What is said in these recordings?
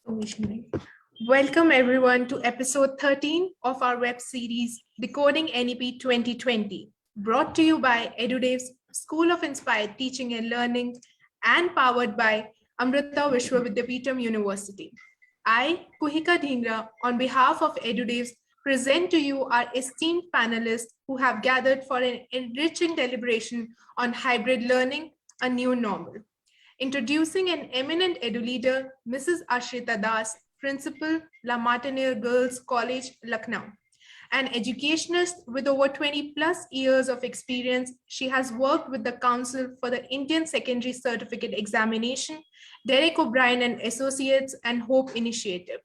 Commissioning. Welcome everyone to episode 13 of our web series Decoding NEP 2020, brought to you by EduDev's School of Inspired Teaching and Learning and powered by Amrita Vishwa Vidyapeetham University. I, Kuhika Dhingra, on behalf of EduDev's, present to you our esteemed panelists who have gathered for an enriching deliberation on hybrid learning, a new normal. Introducing an eminent edu leader, Mrs. Ashrita Das, Principal, La Martiniere Girls College, Lucknow. An educationist with over 20 plus years of experience, she has worked with the Council for the Indian Secondary Certificate Examination, Derek O'Brien and Associates, and Hope Initiative.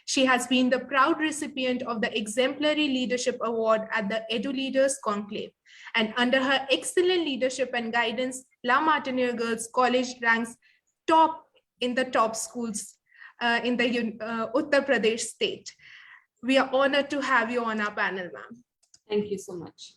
She has been the proud recipient of the Exemplary Leadership Award at the Edu Leaders Conclave. And under her excellent leadership and guidance, La Martiniere Girls College ranks top in the top schools in the Uttar Pradesh state. We are honored to have you on our panel, ma'am. Thank you so much.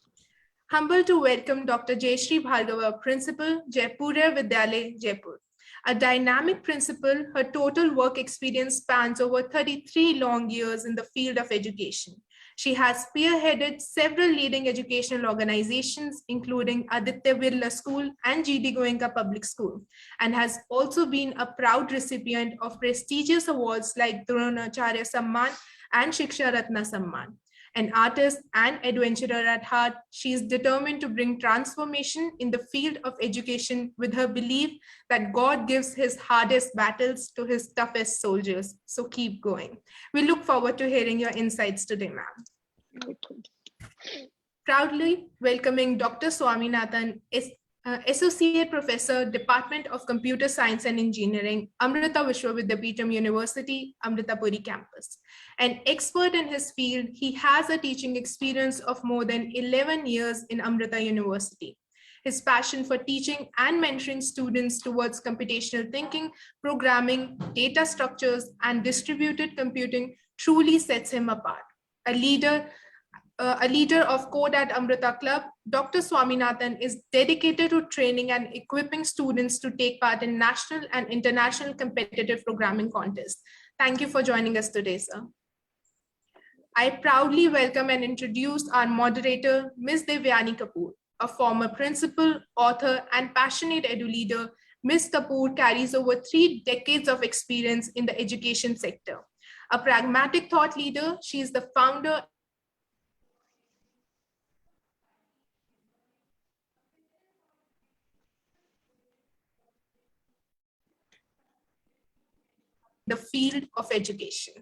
Humble to welcome Dr. Jaishri Bharara, Principal, Jaipurya Vidyalaya, Jaipur. A dynamic principal, her total work experience spans over 33 long years in the field of education. She has spearheaded several leading educational organizations, including Aditya Birla School and GD Goenka Public School, and has also been a proud recipient of prestigious awards like Dronacharya Samman and Shiksha Ratna Samman. An artist and adventurer at heart, she is determined to bring transformation in the field of education with her belief that God gives his hardest battles to his toughest soldiers. So keep going. We look forward to hearing your insights today, ma'am. Proudly welcoming Dr. Swaminathan, Associate Professor, Department of Computer Science and Engineering, Amrita Vishwa Vidyapeetham University, Amritapuri campus. An expert in his field, he has a teaching experience of more than 11 years in Amrita University. His passion for teaching and mentoring students towards computational thinking, programming, data structures, and distributed computing truly sets him apart. A leader of Code at Amrita Club, Dr. Swaminathan is dedicated to training and equipping students to take part in national and international competitive programming contests. Thank you for joining us today, sir. I proudly welcome and introduce our moderator, Ms. Devyani Kapoor, a former principal, author, and passionate edu leader. Ms. Kapoor carries over 3 decades of experience in the education sector. A pragmatic thought leader, she is the founder the field of education.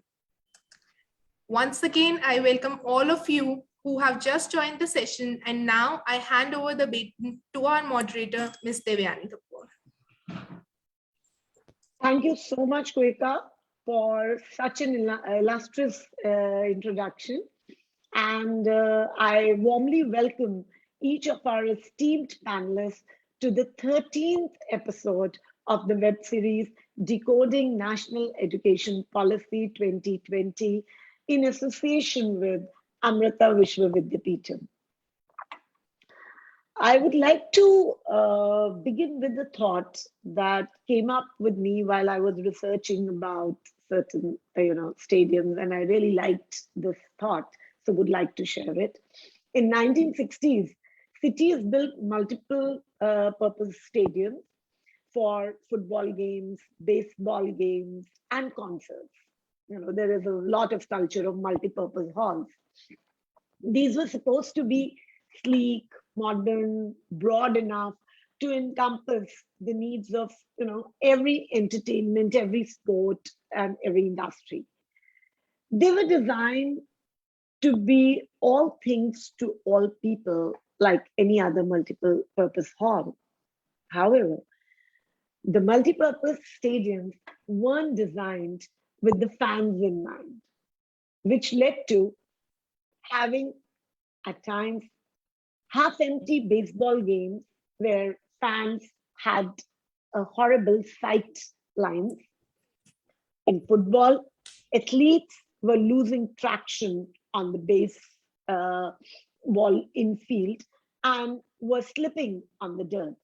Once again, I welcome all of you who have just joined the session, and now I hand over the baton to our moderator, Ms. Devyani Kapoor. Thank you so much, Kuhika, for such an illustrious introduction. And I warmly welcome each of our esteemed panelists to the 13th episode of the web series Decoding National Education Policy 2020 in association with Amrita Vishwa Vidyapeetham. I would like to begin with the thought that came up with me while I was researching about certain stadiums, and I really liked this thought, so would like to share it. In 1960s, cities built multiple purpose stadiums for football games, baseball games, and concerts. There is a lot of culture of multi-purpose halls. These were supposed to be sleek, modern, broad enough to encompass the needs of every entertainment, every sport, and every industry. They were designed to be all things to all people, like any other multiple purpose hall. However, the multi-purpose stadiums weren't designed with the fans in mind, which led to having at times half-empty baseball games where fans had a horrible sight lines. In football, athletes were losing traction on the base ball infield and were slipping on the dirt.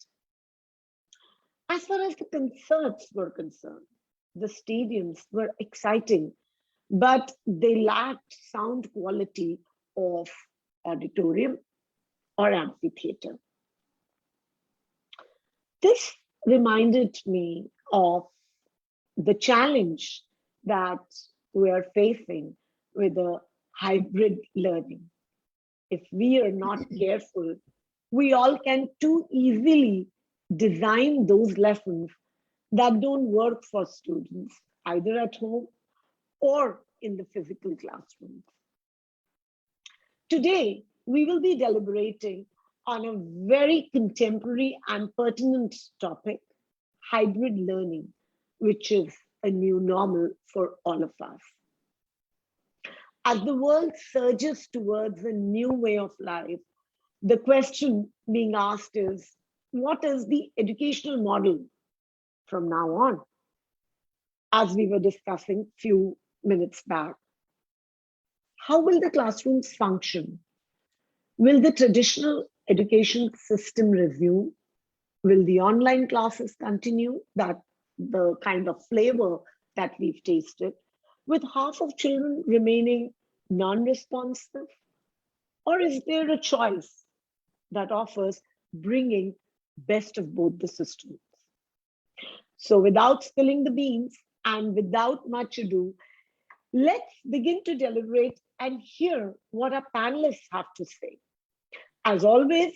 As far as the concerts were concerned, the stadiums were exciting, but they lacked sound quality of auditorium or amphitheater. This reminded me of the challenge that we are facing with a hybrid learning. If we are not careful, we all can too easily design those lessons that don't work for students, either at home or in the physical classroom. Today, we will be deliberating on a very contemporary and pertinent topic, hybrid learning, which is a new normal for all of us. As the world surges towards a new way of life, the question being asked is, what is the educational model from now on? As we were discussing a few minutes back, how will the classrooms function? Will the traditional education system resume? Will the online classes continue, that the kind of flavor that we've tasted, with half of children remaining non-responsive? Or is there a choice that offers bringing best of both the systems? So without spilling the beans and without much ado, let's begin to deliberate and hear what our panelists have to say. As always,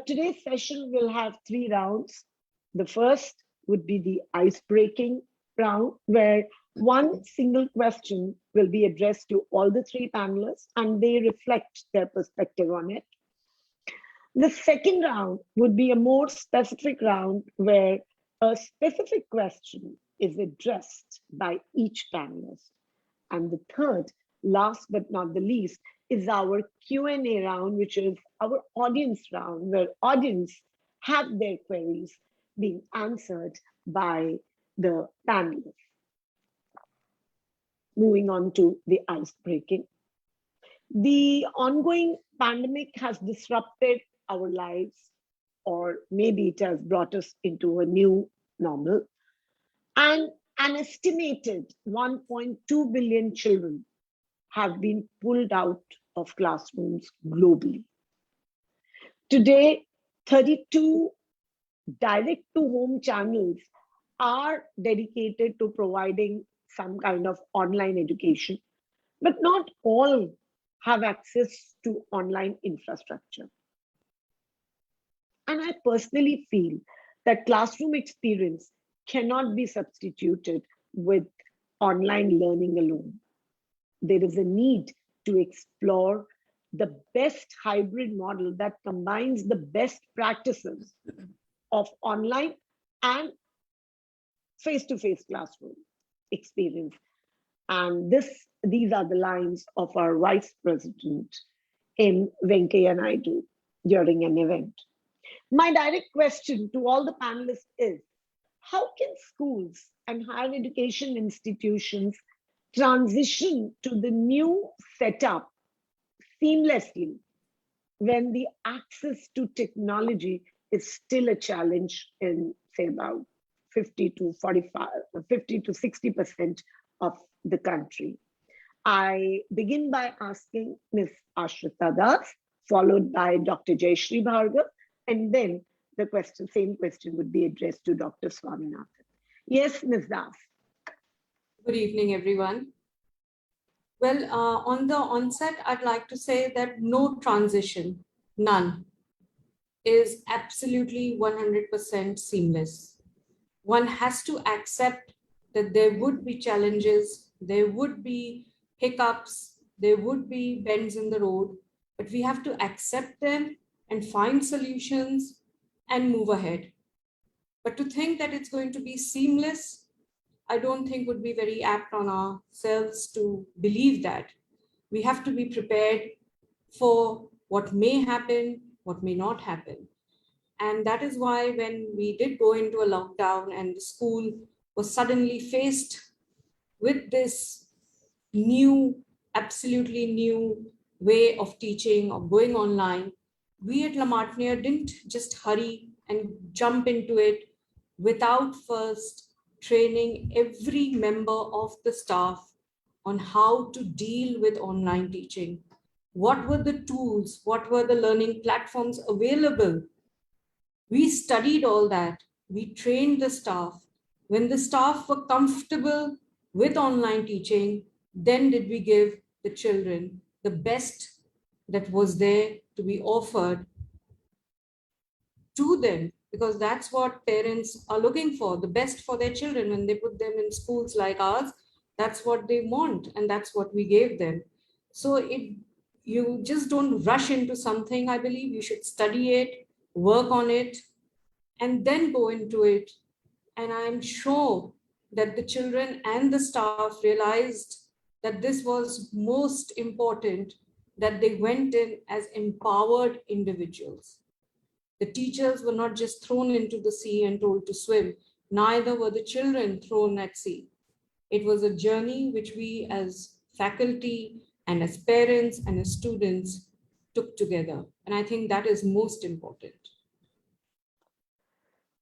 today's session will have 3 rounds. The first would be the ice-breaking round, where one single question will be addressed to all the 3 panelists and they reflect their perspective on it. The second round would be a more specific round where a specific question is addressed by each panelist. And the third, last but not the least, is our Q&A round, which is our audience round, where audience have their queries being answered by the panelists. Moving on to the ice breaking. The ongoing pandemic has disrupted our lives, or maybe it has brought us into a new normal. And an estimated 1.2 billion children have been pulled out of classrooms globally. Today, 32 direct-to-home channels are dedicated to providing some kind of online education, but not all have access to online infrastructure. And I personally feel that classroom experience cannot be substituted with online learning alone. There is a need to explore the best hybrid model that combines the best practices of online and face-to-face classroom experience. And these are the lines of our Vice President, M. Venkaiah Naidu, during an event. My direct question to all the panelists is, how can schools and higher education institutions transition to the new setup seamlessly when the access to technology is still a challenge in, say, about 50 to 60% of the country? I begin by asking Ms. Ashrita Das, followed by Dr. Jaishri Bharara, and then the same question would be addressed to Dr. Swaminathan. Yes, Ms. Das. Good evening, everyone. Well, on the onset, I'd like to say that no transition, none, is absolutely 100% seamless. One has to accept that there would be challenges, there would be hiccups, there would be bends in the road, but we have to accept them and find solutions and move ahead. But to think that it's going to be seamless, I don't think would be very apt on ourselves to believe that. We have to be prepared for what may happen, what may not happen. And that is why when we did go into a lockdown and the school was suddenly faced with this new, absolutely new way of teaching or going online, we at La Martiniere didn't just hurry and jump into it without first training every member of the staff on how to deal with online teaching. What were the tools? What were the learning platforms available? We studied all that. We trained the staff. When the staff were comfortable with online teaching, then did we give the children the best that was there to be offered to them, because that's what parents are looking for, the best for their children. When they put them in schools like ours, that's what they want, and that's what we gave them. So you just don't rush into something. I believe you should study it, work on it, and then go into it. And I'm sure that the children and the staff realized that this was most important, that they went in as empowered individuals. The teachers were not just thrown into the sea and told to swim, neither were the children thrown at sea. It was a journey which we as faculty and as parents and as students took together. And I think that is most important.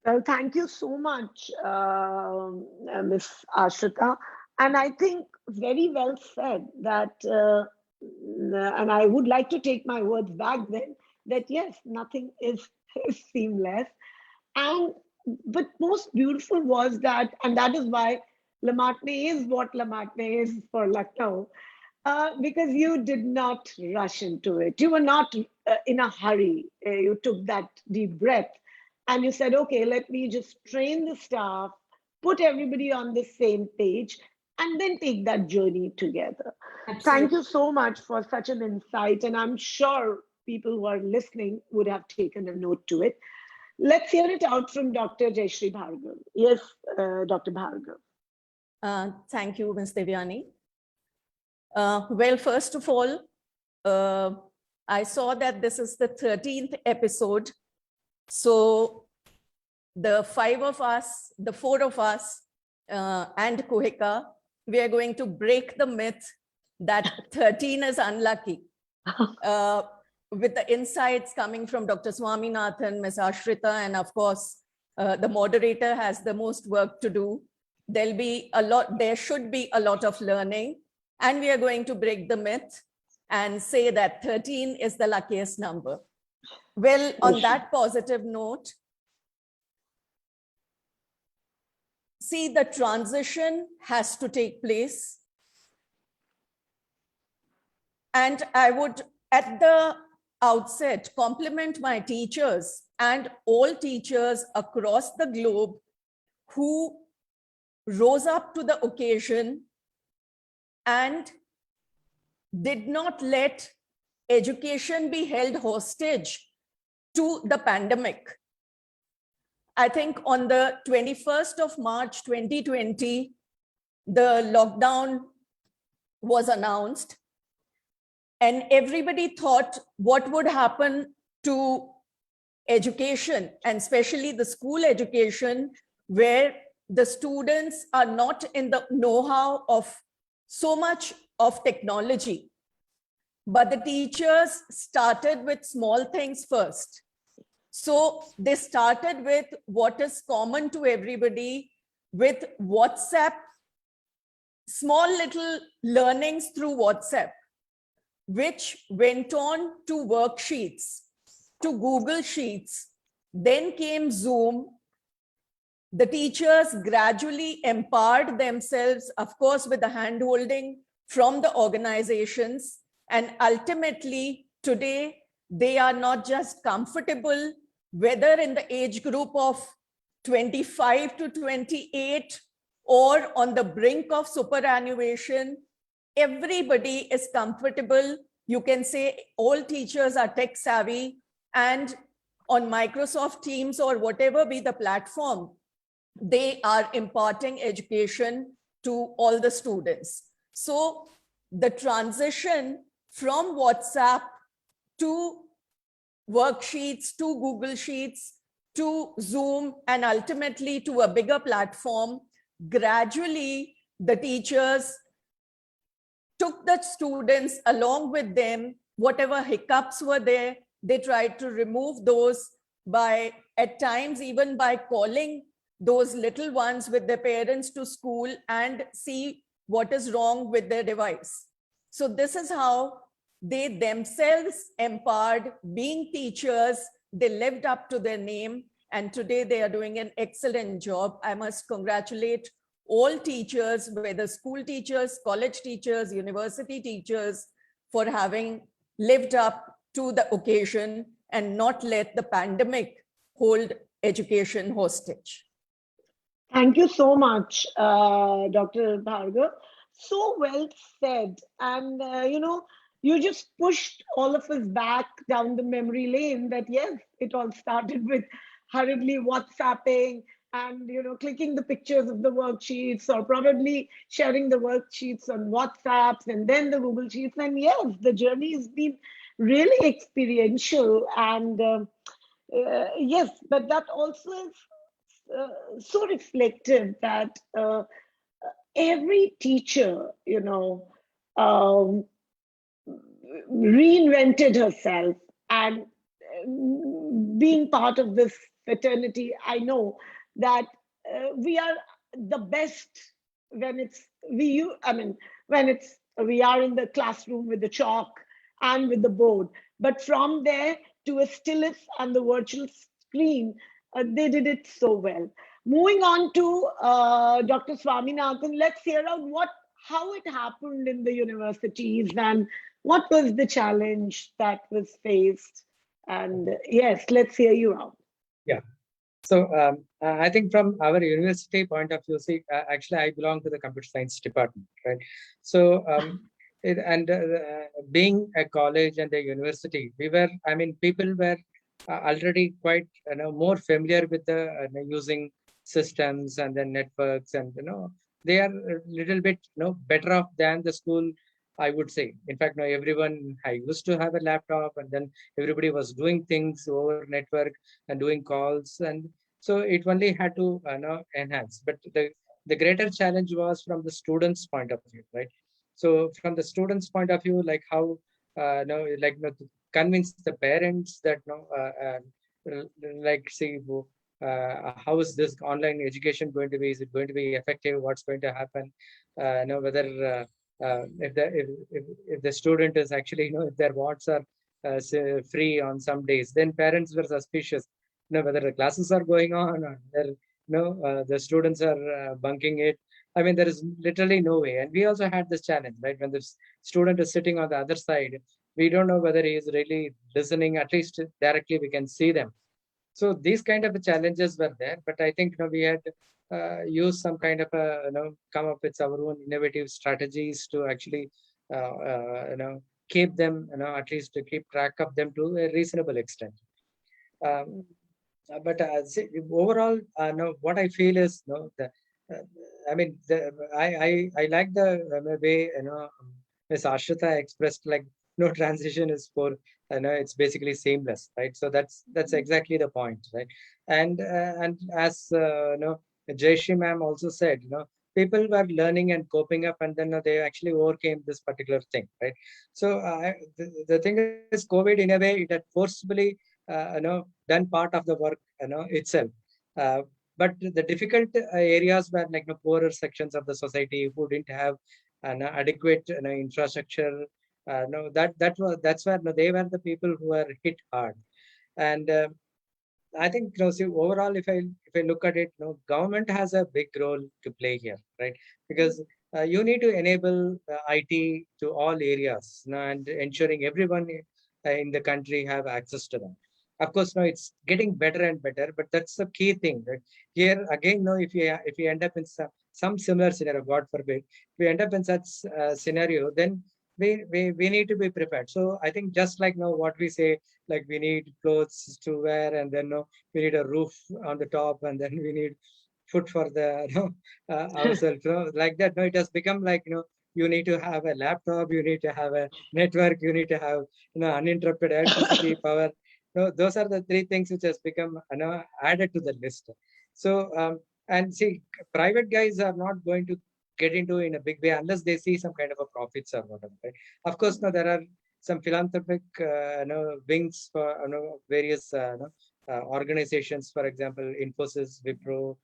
Well, thank you so much, Ms. Ashrita. And I think very well said that, and I would like to take my words back then, that yes, nothing is seamless. And but most beautiful was that, and that is why La Martini is what La Martini is for Lucknow, because you did not rush into it. You were not in a hurry. You took that deep breath and you said, okay, let me just train the staff, put everybody on the same page, and then take that journey together. Absolutely. Thank you so much for such an insight. And I'm sure people who are listening would have taken a note to it. Let's hear it out from Dr. Jaishri Bharara. Yes, Dr. Bharara. Thank you, Ms. Devyani. Well, first of all, I saw that this is the 13th episode. So the four of us, and Kuhika, we are going to break the myth that 13 is unlucky. With the insights coming from Dr. Swaminathan, Ms. Ashrita, and of course, the moderator has the most work to do. There should be a lot of learning, and we are going to break the myth and say that 13 is the luckiest number. Well, on that positive note, see, the transition has to take place. And I would, at the outset, compliment my teachers and all teachers across the globe who rose up to the occasion and did not let education be held hostage to the pandemic. I think on the 21st of March 2020, the lockdown was announced, and everybody thought what would happen to education, and especially the school education, where the students are not in the know-how of so much of technology. But the teachers started with small things first. So they started with what is common to everybody, with WhatsApp, small little learnings through WhatsApp, which went on to worksheets, to Google Sheets. Then came Zoom. The teachers gradually empowered themselves, of course, with the hand-holding from the organizations. And ultimately, today, they are not just comfortable, whether in the age group of 25 to 28 or on the brink of superannuation, everybody is comfortable. You can say all teachers are tech savvy, and on Microsoft Teams or whatever be the platform, they are imparting education to all the students. So the transition from WhatsApp to worksheets, to Google Sheets, to Zoom, and ultimately to a bigger platform, gradually the teachers took the students along with them. Whatever hiccups were there, they tried to remove those by, at times, even by calling those little ones with their parents to school and see what is wrong with their device. So this is how they themselves empowered, being teachers, they lived up to their name, and today they are doing an excellent job. I must congratulate all teachers, whether school teachers, college teachers, university teachers, for having lived up to the occasion and not let the pandemic hold education hostage. Thank you so much, Dr. Bhargav. So well said. And, you just pushed all of us back down the memory lane that, yes, it all started with hurriedly WhatsApping and, clicking the pictures of the worksheets or probably sharing the worksheets on WhatsApps and then the Google Sheets. And yes, the journey has been really experiential. And yes, but that also is so reflective that every teacher, um, reinvented herself and being part of this fraternity, I know that we are the best when it's when it's we are in the classroom with the chalk and with the board. But from there to a stylus and the virtual screen, they did it so well. Moving on to Dr. Swaminathan, let's hear out how it happened in the universities and what was the challenge that was faced. And yes, let's hear you out. Yeah. So I think from our university point of view, see, actually I belong to the computer science department, right? So being a college and a university, people were already quite more familiar with the using systems and then networks, and they are a little bit better off than the school, I would say. In fact, now everyone, I used to have a laptop, and then everybody was doing things over network and doing calls, and so it only had to enhance. But the greater challenge was from the students' point of view, right? So from the students' point of view, like how to convince the parents that see, how is this online education going to be? Is it going to be effective? What's going to happen? Whether if the student is actually if their watts are free on some days, then parents were suspicious. Whether the classes are going on or the students are bunking it. I mean, there is literally no way. And we also had this challenge, right? When the student is sitting on the other side, we don't know whether he is really listening. At least directly we can see them. So these kind of challenges were there, but I think we had used some kind of come up with our own innovative strategies to actually keep them at least to keep track of them to a reasonable extent. But overall, what I feel is I like the way Ms. Ashrita expressed, like no transition is for it's basically seamless, right? So that's exactly the point, right? And as Jaishri ma'am also said, people were learning and coping up, and then they actually overcame this particular thing, right? So the thing is, COVID in a way it had forcibly done part of the work itself. But the difficult areas were like the poorer sections of the society who didn't have an adequate infrastructure. That's where they were the people who were hit hard. And I think see, overall, if I look at it, government has a big role to play here, right? Because you need to enable IT to all areas, and ensuring everyone in the country have access to them. Of course, now it's getting better and better, but that's the key thing, right? Here again, if you end up in some similar scenario, God forbid, if we end up in such scenario, then we need to be prepared. So I think just like now what we say, like we need clothes to wear, and then we need a roof on the top, and then we need food for the ourselves. Like that. No, it has become like you need to have a laptop, you need to have a network, you need to have uninterrupted electricity power. Those are the three things which has become added to the list. So and see, private guys are not going to get into in a big way unless they see some kind of a profits or whatever. Right? Of course, now there are some philanthropic wings for various organizations. For example, Infosys, Wipro,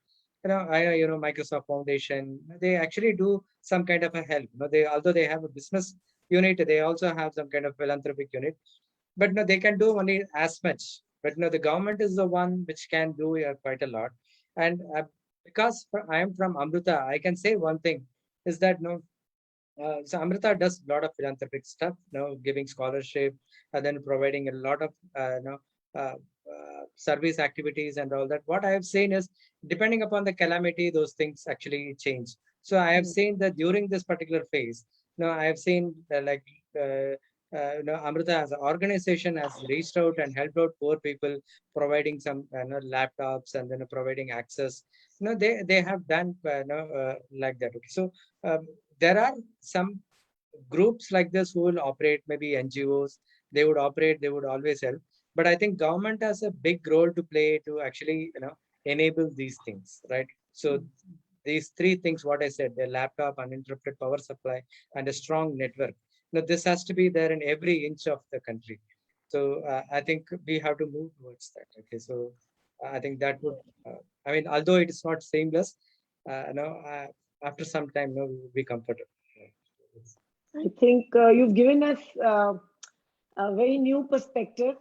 Microsoft Foundation, they actually do some kind of a help. They, although they have a business unit, they also have some kind of philanthropic unit. But no, they can do only as much. But no, the government is the one which can do quite a lot. And because I am from Amrita, I can say one thing is that no, so Amrita does a lot of philanthropic stuff, giving scholarship and then providing a lot of service activities and all that. What I have seen is, depending upon the calamity, those things actually change. So I have seen that during this particular phase, I have seen Amrita as an organization has reached out and helped out poor people, providing some laptops and then providing access. They have done like that. Okay. So there are some groups like this who will operate, maybe NGOs, they would operate, they would always help. But I think government has a big role to play to actually, enable these things, right? So these three things, what I said, the laptop, uninterrupted power supply, and a strong network. This has to be there in every inch of the country. So I think we have to move towards that. Okay, so I think that would, I mean, although it is not seamless, after some time, we will be comfortable. I think you've given us a very new perspective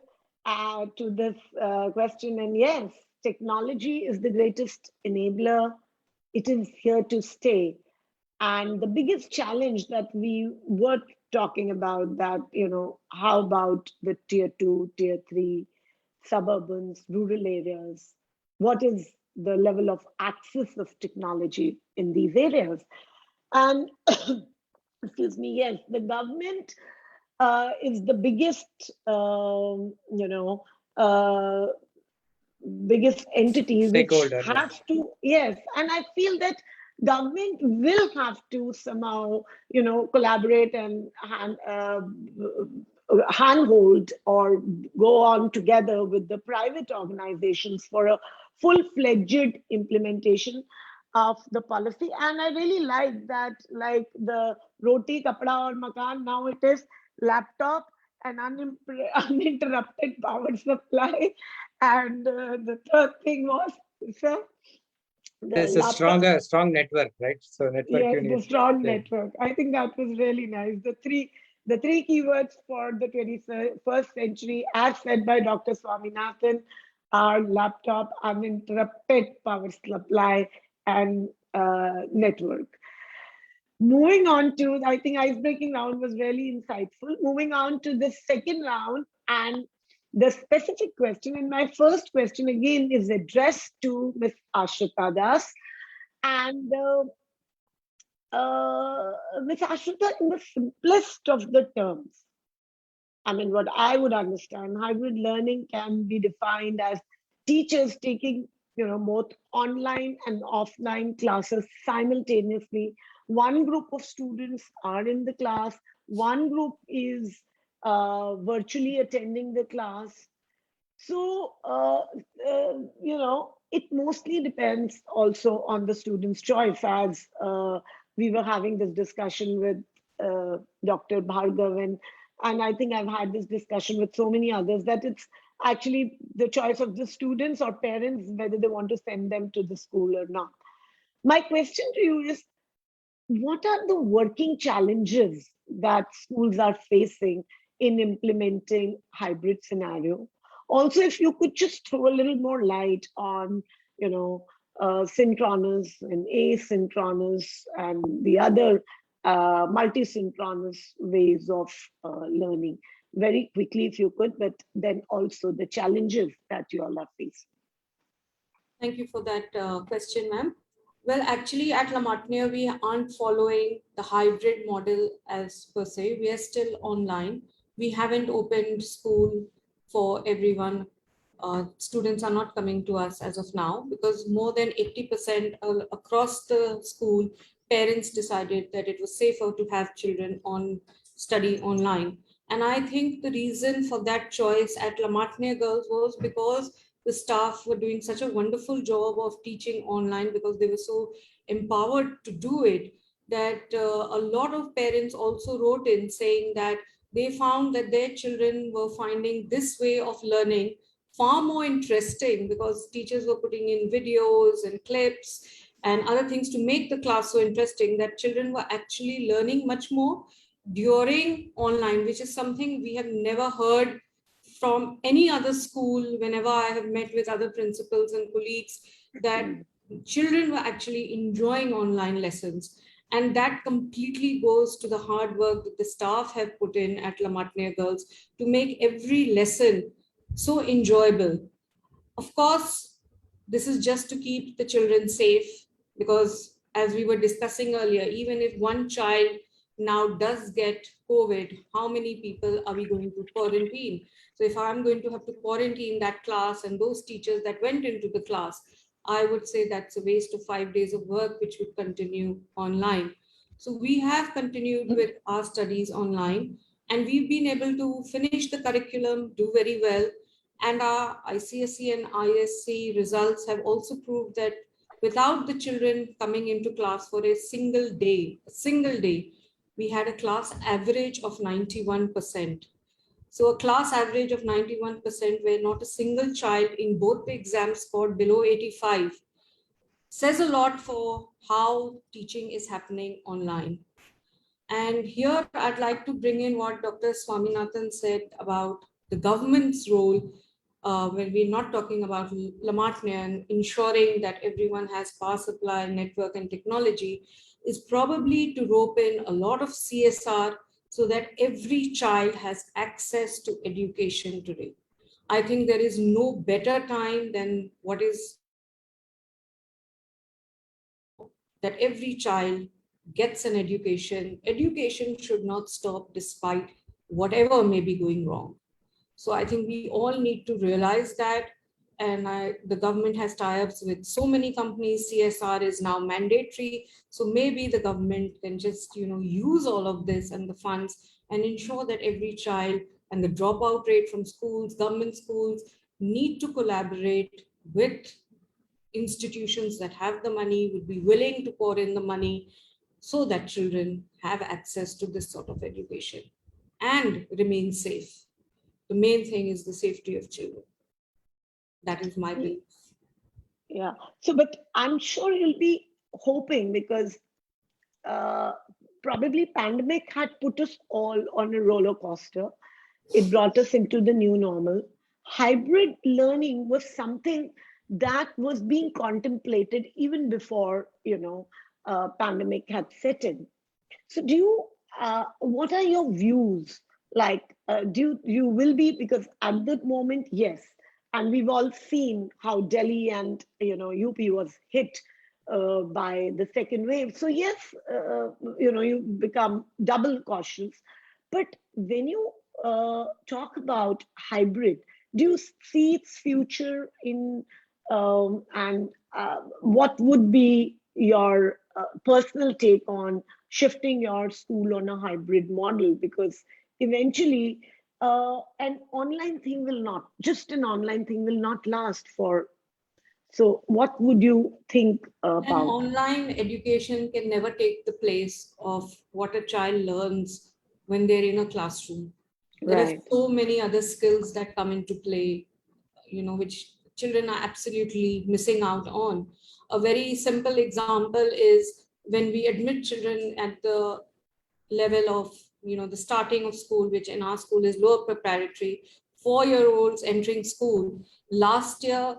to this question. And yes, technology is the greatest enabler. It is here to stay. And the biggest challenge that we were talking about, that, how about the tier 2, tier 3, suburbans, rural areas? What is the level of access of technology in these areas? And excuse me, yes, the government is the biggest, biggest entity which Stakeholder, has to, yes, and I feel that government will have to somehow, collaborate and handhold or go on together with the private organizations for a full-fledged implementation of the policy. And I really like that, like the roti, kapda or makan, now it is laptop and uninterrupted power supply. And the third thing was, sir, the there's a laptop. strong network, right? So network Yes, you the need. strong Yeah. network. I think that was really nice. The three keywords for the 21st century, as said by Dr. Swaminathan, are laptop, uninterrupted power supply, and network. Moving on to, I think icebreaking round was really insightful. Moving on to the second round and the specific question. And my first question again is addressed to Ms. Ashrita Das. And Ms. Ashrita, in the simplest of the terms, I mean, what I would understand, hybrid learning can be defined as teachers taking, both online and offline classes simultaneously. One group of students are in the class, one group is virtually attending the class. So, it mostly depends also on the student's choice. As we were having this discussion with Dr. Bhargav, and I think I've had this discussion with so many others, that it's actually the choice of the students or parents whether they want to send them to the school or not. My question to you is, what are the working challenges that schools are facing in implementing hybrid scenario? Also, if you could just throw a little more light on, synchronous and asynchronous and the other multi-synchronous ways of learning. Very quickly, if you could, but then also the challenges that you all are facing. Thank you for that question, ma'am. Well, actually, at La Martiniere, we aren't following the hybrid model as per se. We are still online. We haven't opened school for everyone. Students are not coming to us as of now because more than 80% across the school, parents decided that it was safer to have children study online. And I think the reason for that choice at La Martiniere Girls was because the staff were doing such a wonderful job of teaching online, because they were so empowered to do it, that a lot of parents also wrote in saying that they found that their children were finding this way of learning far more interesting because teachers were putting in videos and clips and other things to make the class so interesting that children were actually learning much more during online, which is something we have never heard from any other school. Whenever I have met with other principals and colleagues, that children were actually enjoying online lessons. And that completely goes to the hard work that the staff have put in at La Martiniere Girls to make every lesson so enjoyable. Of course, this is just to keep the children safe, because as we were discussing earlier, even if one child now does get COVID, how many people are we going to quarantine? So if I'm going to have to quarantine that class and those teachers that went into the class, I would say that's a waste of 5 days of work, which would continue online. So we have continued with our studies online, and we've been able to finish the curriculum, do very well. And our ICSE and ISC results have also proved that without the children coming into class for a single day, we had a class average of 91%. So a class average of 91% where not a single child in both the exams scored below 85 says a lot for how teaching is happening online. And here I'd like to bring in what Dr. Swaminathan said about the government's role when we're not talking about La Martiniere and ensuring that everyone has power supply, network, and technology, is probably to rope in a lot of CSR so that every child has access to education today. I think there is no better time than what is that every child gets an education. Education should not stop despite whatever may be going wrong. So I think we all need to realize that, and the government has tie-ups with so many companies. CSR is now mandatory. So maybe the government can just, use all of this and the funds and ensure that every child, and the dropout rate from schools, government schools, need to collaborate with institutions that have the money, would be willing to pour in the money so that children have access to this sort of education and remain safe. The main thing is the safety of children. That is my belief. Yeah. So, but I'm sure you'll be hoping, because probably pandemic had put us all on a roller coaster. It brought us into the new normal. Hybrid learning was something that was being contemplated even before, pandemic had set in. So do you, what are your views? Like, you will be, because at that moment, yes, and we've all seen how Delhi and, UP was hit by the second wave. So yes, you become double cautious. But when you talk about hybrid, do you see its future in, and what would be your personal take on shifting your school on a hybrid model? Because eventually an online thing will not, just an online thing will not last for. So what would you think And about? online education can never take the place of what a child learns when they're in a classroom. There are Right. so many other skills that come into play, which children are absolutely missing out on. A very simple example is when we admit children at the level of, the starting of school, which in our school is lower preparatory, 4-year-olds entering school. Last year,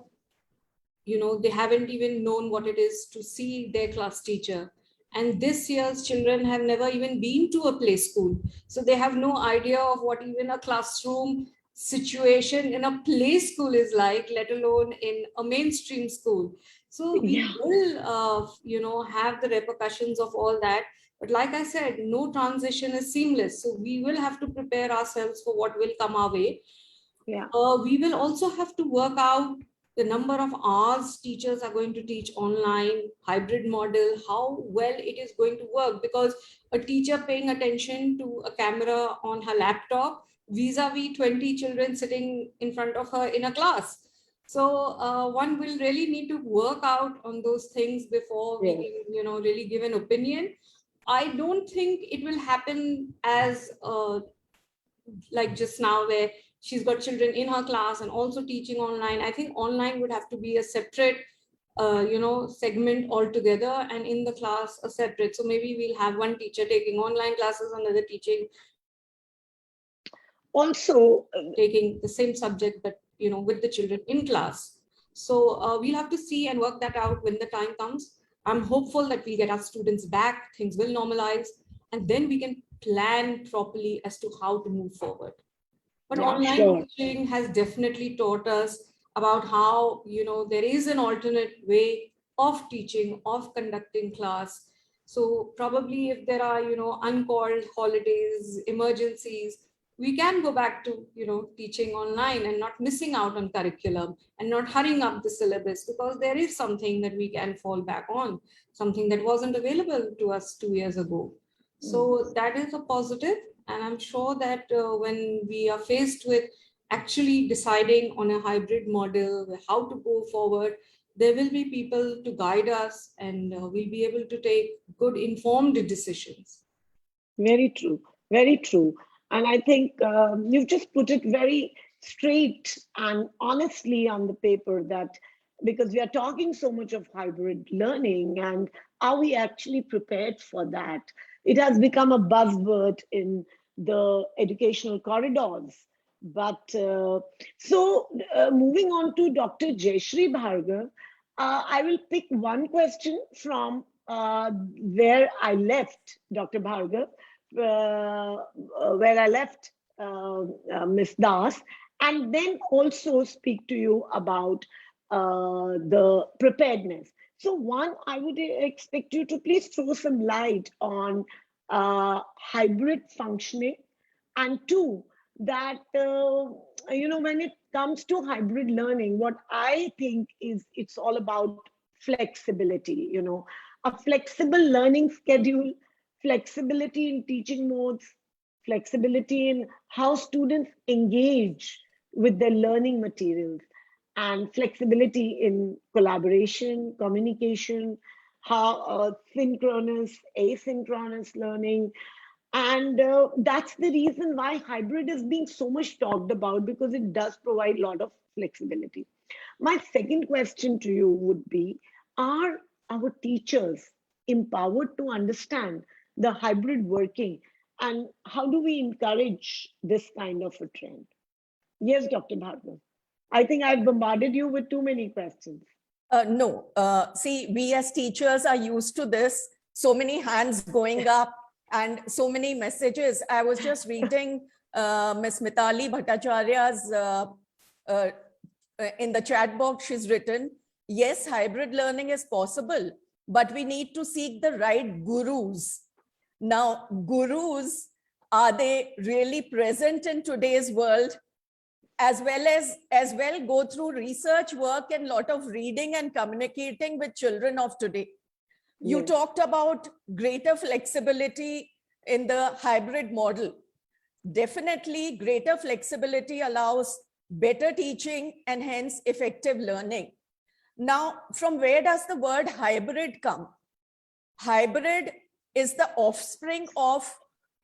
they haven't even known what it is to see their class teacher. And this year's children have never even been to a play school. So they have no idea of what even a classroom situation in a play school is like, let alone in a mainstream school. So we will, have the repercussions of all that. But like I said, no transition is seamless. So we will have to prepare ourselves for what will come our way. Yeah. We will also have to work out the number of hours teachers are going to teach online, hybrid model, how well it is going to work, because a teacher paying attention to a camera on her laptop vis-a-vis 20 children sitting in front of her in a class. So one will really need to work out on those things before we can, really give an opinion. I don't think it will happen as like just now, where she's got children in her class and also teaching online. I think online would have to be a separate segment altogether, and in the class a separate. So maybe we'll have one teacher taking online classes, another teaching Also, taking the same subject, but with the children in class. So we'll have to see and work that out when the time comes. I'm hopeful that we'll get our students back, things will normalize, and then we can plan properly as to how to move forward. But Yeah, online sure. teaching has definitely taught us about how, there is an alternate way of teaching, of conducting class. So probably if there are, uncalled holidays, emergencies, we can go back to, teaching online and not missing out on curriculum and not hurrying up the syllabus, because there is something that we can fall back on, something that wasn't available to us 2 years ago. So that is a positive. And I'm sure that when we are faced with actually deciding on a hybrid model, how to go forward, there will be people to guide us, and we'll be able to take good informed decisions. Very true. Very true. And I think you've just put it very straight and honestly on the paper, that because we are talking so much of hybrid learning, and are we actually prepared for that? It has become a buzzword in the educational corridors. But moving on to Dr. Jaishri Bharara, I will pick one question from where I left, Dr. Bhargav, where I left Ms. Das, and then also speak to you about the preparedness. So one, I would expect you to please throw some light on hybrid functioning, and two, that when it comes to hybrid learning, what I think is it's all about flexibility, a flexible learning schedule, flexibility in teaching modes, flexibility in how students engage with their learning materials, and flexibility in collaboration, communication, how synchronous, asynchronous learning. And that's the reason why hybrid is being so much talked about, because it does provide a lot of flexibility. My second question to you would be, are our teachers empowered to understand the hybrid working, and how do we encourage this kind of a trend? Yes, Dr. Bhargav. I think I've bombarded you with too many questions. No, see, we as teachers are used to this, so many hands going up and so many messages. I was just reading Ms. Mitali Bhattacharya's in the chat box, she's written, yes, hybrid learning is possible, but we need to seek the right gurus. Now, gurus, are they really present in today's world? As well go through research work and lot of reading and communicating with children of today. You talked about greater flexibility in the hybrid model. Definitely greater flexibility allows better teaching and hence effective learning. Now, from where does the word hybrid come? Hybrid is the offspring of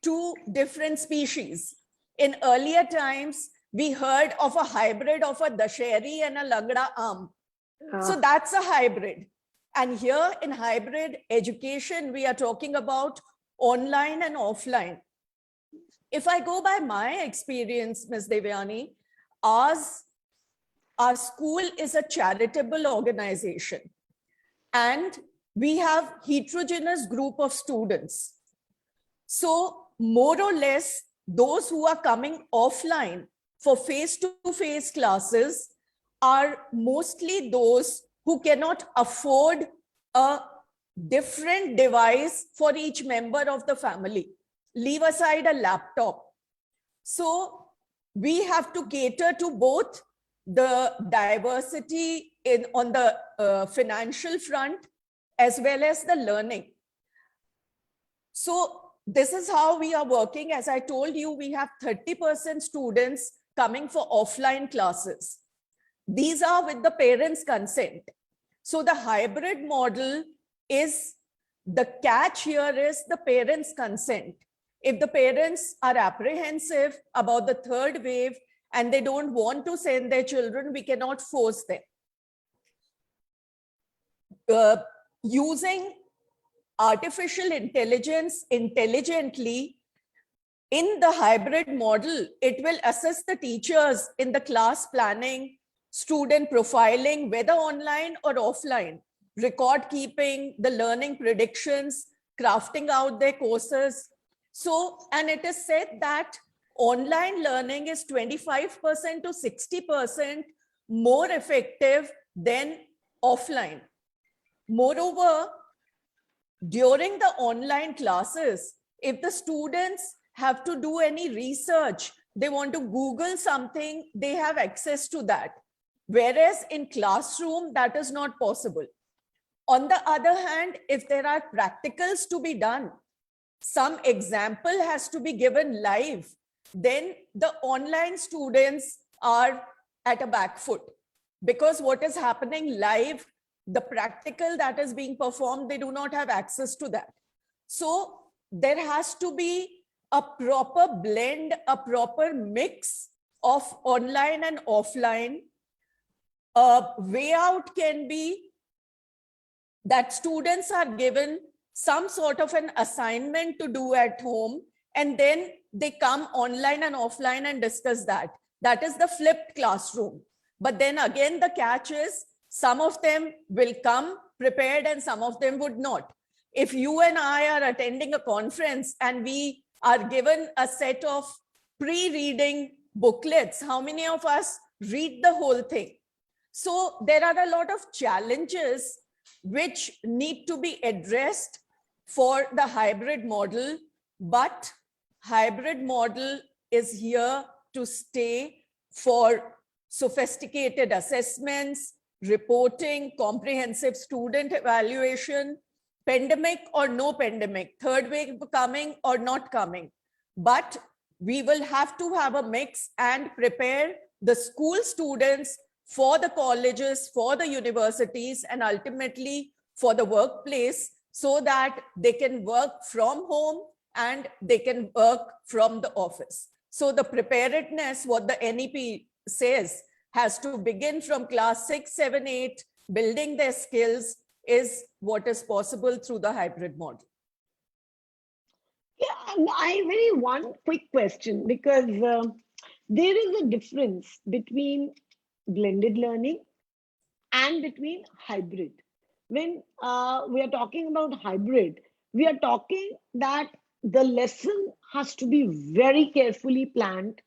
two different species. In earlier times, we heard of a hybrid of a dasheri and a lagda aam. So that's a hybrid. And here in hybrid education, we are talking about online and offline. If I go by my experience, Ms. Devyani, our school is a charitable organization, and we have heterogeneous group of students. So more or less, those who are coming offline for face-to-face classes are mostly those who cannot afford a different device for each member of the family. Leave aside a laptop. So we have to cater to both the diversity on the financial front as well as the learning. So this is how we are working. As I told you, we have 30% students coming for offline classes. These are with the parents' consent. So the hybrid model is, the catch here is the parents' consent. If the parents are apprehensive about the third wave and they don't want to send their children, we cannot force them. Using artificial intelligence intelligently in the hybrid model, it will assist the teachers in the class planning, student profiling, whether online or offline, record keeping, the learning predictions, crafting out their courses. So, and it is said that online learning is 25% to 60% more effective than offline. Moreover, during the online classes, if the students have to do any research, they want to Google something, they have access to that. Whereas in classroom, that is not possible. On the other hand, if there are practicals to be done, some example has to be given live, then the online students are at a back foot, because what is happening live, the practical that is being performed, they do not have access to that. So there has to be a proper blend, a proper mix of online and offline. A way out can be that students are given some sort of an assignment to do at home, and then they come online and offline and discuss that. That is the flipped classroom. But then again, the catch is some of them will come prepared and some of them would not. If you and I are attending a conference and we are given a set of pre-reading booklets, how many of us read the whole thing? So there are a lot of challenges which need to be addressed for the hybrid model, but hybrid model is here to stay for sophisticated assessments, reporting, comprehensive student evaluation, pandemic or no pandemic, third wave coming or not coming. But we will have to have a mix and prepare the school students for the colleges, for the universities, and ultimately for the workplace, so that they can work from home and they can work from the office. So the preparedness, what the NEP says, has to begin from class 6, 7, 8, building their skills is what is possible through the hybrid model. Yeah, and one quick question, because there is a difference between blended learning and between hybrid. When we are talking about hybrid, we are talking that the lesson has to be very carefully planned.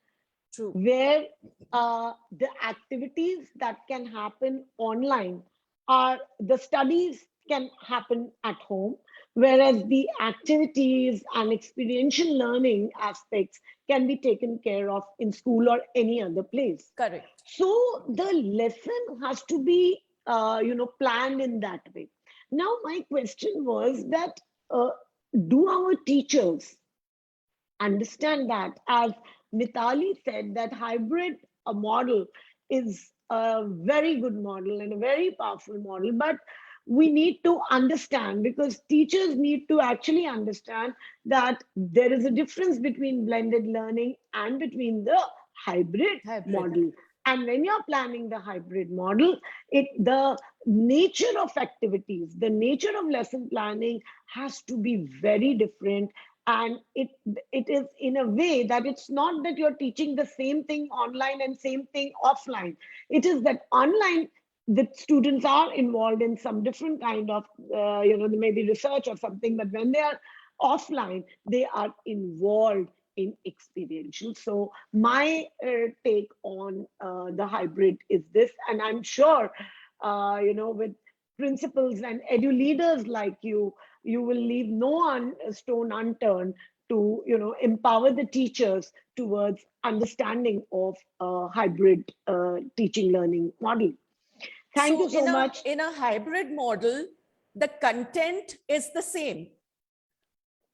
True. Where the activities that can happen online are the studies can happen at home, whereas the activities and experiential learning aspects can be taken care of in school or any other place. Correct. So the lesson has to be planned in that way. Now my question was that do our teachers understand that, as Mitali said, that hybrid model is a very good model and a very powerful model, but we need to understand, because teachers need to actually understand that there is a difference between blended learning and between the hybrid model. And when you're planning the hybrid model, the nature of activities, the nature of lesson planning has to be very different. And it is in a way that it's not that you're teaching the same thing online and same thing offline. It is that online, the students are involved in some different kind of, maybe research or something, but when they are offline, they are involved in experiential. So my take on the hybrid is this, and I'm sure, with principals and edu leaders like you will leave no stone unturned to empower the teachers towards understanding of hybrid teaching learning model. Thank you so much. In a hybrid model, the content is the same.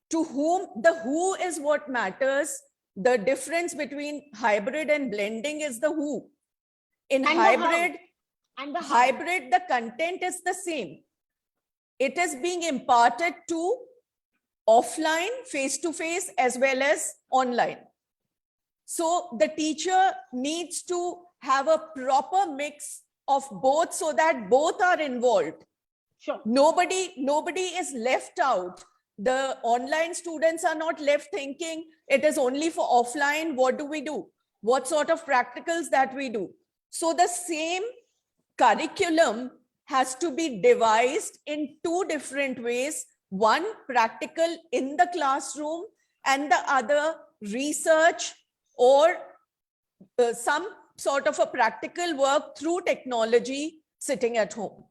To whom, the who is what matters. The difference between hybrid and blending is the who. In hybrid, the content is the same. It is being imparted to offline, face-to-face, as well as online. So the teacher needs to have a proper mix of both so that both are involved. Sure. Nobody is left out. The online students are not left thinking it is only for offline. What do we do? What sort of practicals that we do? So the same curriculum has to be devised in two different ways. One, practical in the classroom, and the other, research or some sort of a practical work through technology sitting at home.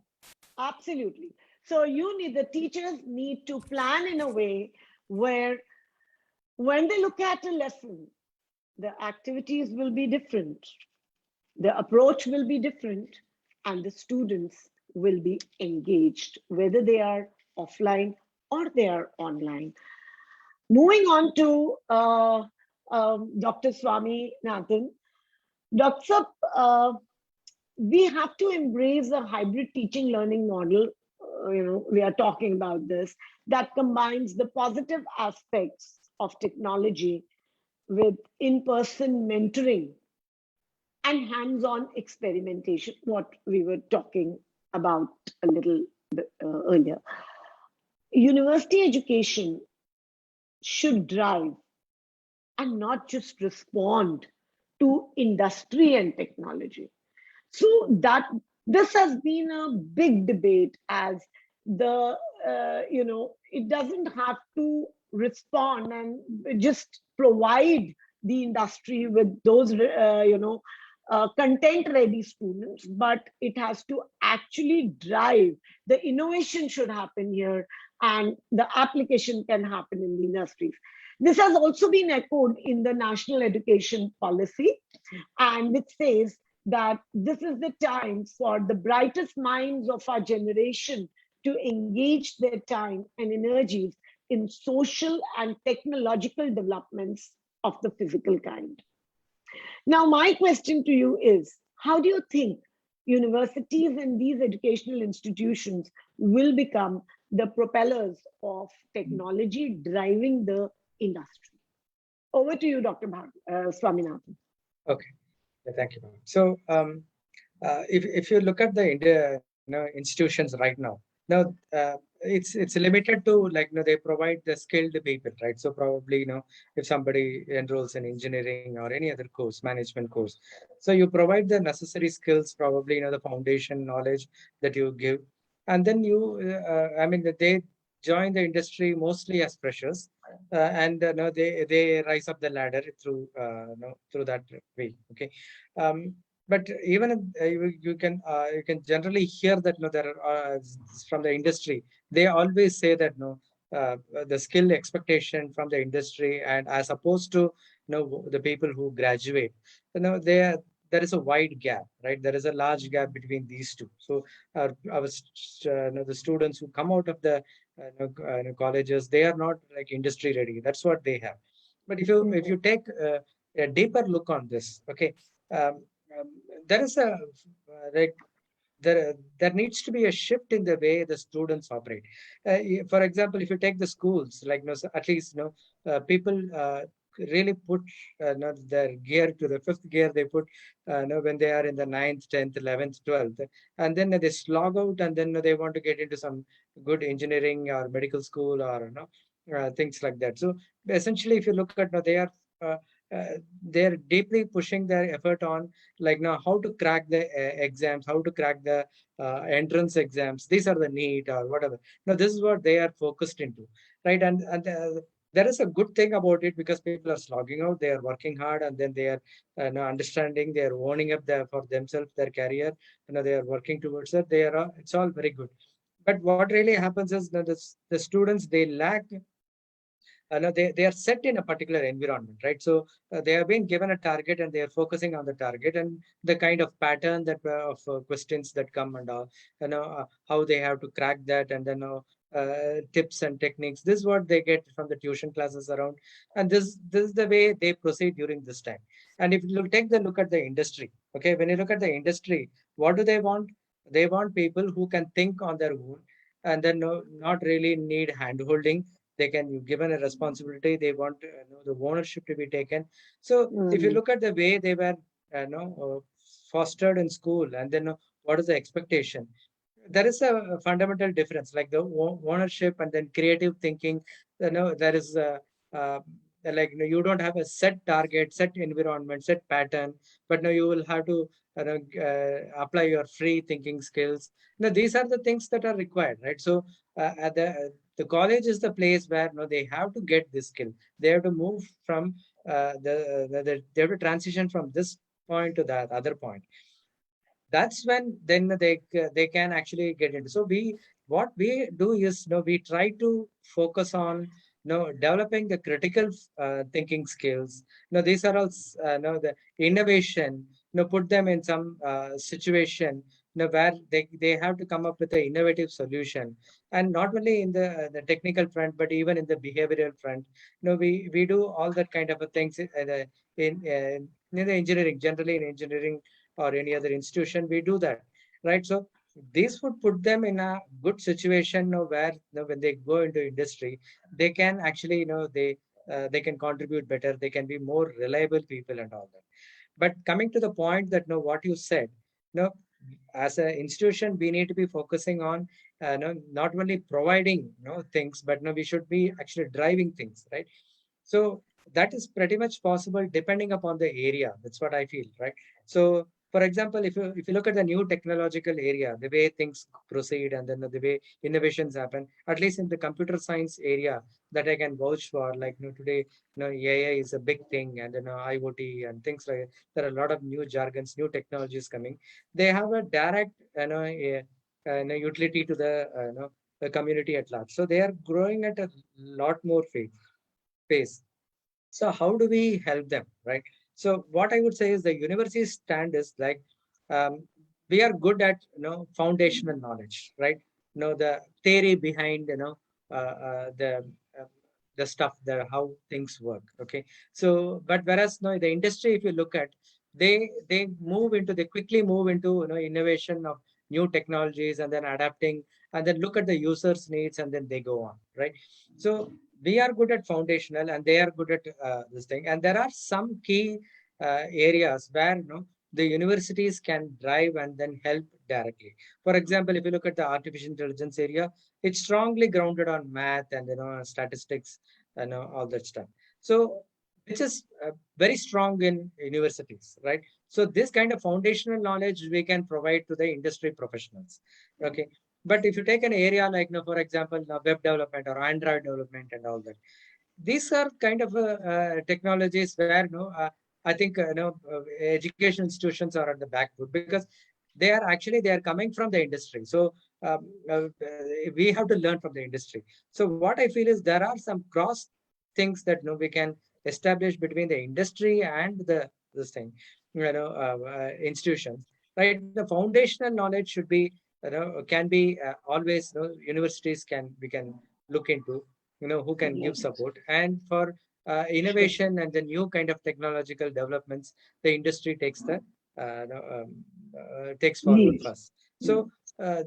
Absolutely. So the teachers need to plan in a way where when they look at a lesson, the activities will be different, the approach will be different, and the students will be engaged, whether they are offline or they are online. Moving on to Dr. Swaminathan. Dr. We have to embrace a hybrid teaching learning model. We are talking about this, that combines the positive aspects of technology with in-person mentoring and hands-on experimentation, what we were talking about a little bit earlier. University education should drive and not just respond to industry and technology. So that this has been a big debate, as the it doesn't have to respond and just provide the industry with those content ready students, but it has to actually drive. The innovation should happen here, and the application can happen in the industries. This has also been echoed in the national education policy, and which says that this is the time for the brightest minds of our generation to engage their time and energies in social and technological developments of the physical kind. Now, my question to you is, how do you think universities and these educational institutions will become the propellers of technology driving the industry? Over to you, Dr. Swaminathan. Okay, thank you. So, if you look at the India institutions right now, it's limited to, like, they provide the skilled people, right? So probably, if somebody enrolls in engineering or any other course, management course, so you provide the necessary skills, probably, the foundation knowledge that you give, and then they join the industry mostly as freshers, and they rise up the ladder through that way. Okay. But even you can generally hear that there are from the industry, they always say that the skill expectation from the industry, and as opposed to the people who graduate, there is a wide gap, right? There is a large gap between these two. So the students who come out of the colleges, they are not like industry ready. That's what they have. But if you take a deeper look on this, okay, um, there is a like there needs to be a shift in the way the students operate. For example, if you take the schools, like at least people really put their gear to the fifth gear. They put when they are in the 9th, 10th, 11th, 12th, and then they slog out, and then they want to get into some good engineering or medical school or things like that. So essentially, if you look at uh, they're deeply pushing their effort on, like, now how to crack the exams, how to crack the entrance exams. These are the NEET or whatever. Now this is what they are focused into, right? And there is a good thing about it, because people are slogging out, they are working hard, and then they are understanding, they are owning up for themselves their career. They are working towards it. It's all very good. But what really happens is that the students, they lack they are set in a particular environment, right? So they have been given a target, and they are focusing on the target, and the kind of pattern that of questions that come, and how they have to crack that, and then tips and techniques. This is what they get from the tuition classes around, and this is the way they proceed during this time. And if you take the look at the industry, okay, when you look at the industry, what do they want? They want people who can think on their own, and then not really need hand holding. they can, you given a responsibility, they want the ownership to be taken. So if you look at the way they were fostered in school, and then what is the expectation, there is a fundamental difference, like the ownership and then creative thinking. There is uh, like you don't have a set target, set environment, set pattern, but now you will have to apply your free thinking skills. Now these are the things that are required, right? So at the college is the place where they have to get this skill. They have to move from they have to transition from this point to that other point. That's when then they can actually get into. So we, what we do is, we try to focus on developing the critical thinking skills. These are all the innovation, put them in some situation where they have to come up with an innovative solution. And not only in the technical front, but even in the behavioral front. We do all that kind of a things in the engineering, generally in engineering or any other institution, we do that, right? So this would put them in a good situation, where when they go into industry, they can actually, they can contribute better, they can be more reliable people and all that. But coming to the point that what you said, no, as an institution, we need to be focusing on not only providing things, but we should be actually driving things, right? So that is pretty much possible depending upon the area. That's what I feel, right? So for example, if you look at the new technological area, the way things proceed, and then the way innovations happen, at least in the computer science area, that I can vouch for, like today, AI is a big thing, and IoT and things like that. There are a lot of new jargons, new technologies coming. They have a direct utility to the community at large. So they are growing at a lot more pace. So how do we help them, right? So what I would say is the university stand is like, we are good at foundational knowledge, right? The theory behind uh, the stuff, the how things work. Okay, so but whereas no, the industry, if you look at, they quickly move into innovation of new technologies, and then adapting, and then look at the users' needs, and then they go on, right? So we are good at foundational, and they are good at this thing. And there are some key areas where the universities can drive and then help directly. For example, if you look at the artificial intelligence area, it's strongly grounded on math and statistics and all that stuff. So which is very strong in universities, right? So this kind of foundational knowledge we can provide to the industry professionals. Okay, but if you take an area like, for example, web development or Android development and all that, these are kind of technologies where I think education institutions are at the back foot, because they are coming from the industry. So we have to learn from the industry. So what I feel is there are some cross things that we can establish between the industry and the this thing, institutions. Right, the foundational knowledge should be can be always universities can we can look into, who can give support. And for innovation and the new kind of technological developments, the industry takes the takes forward Lead. first. So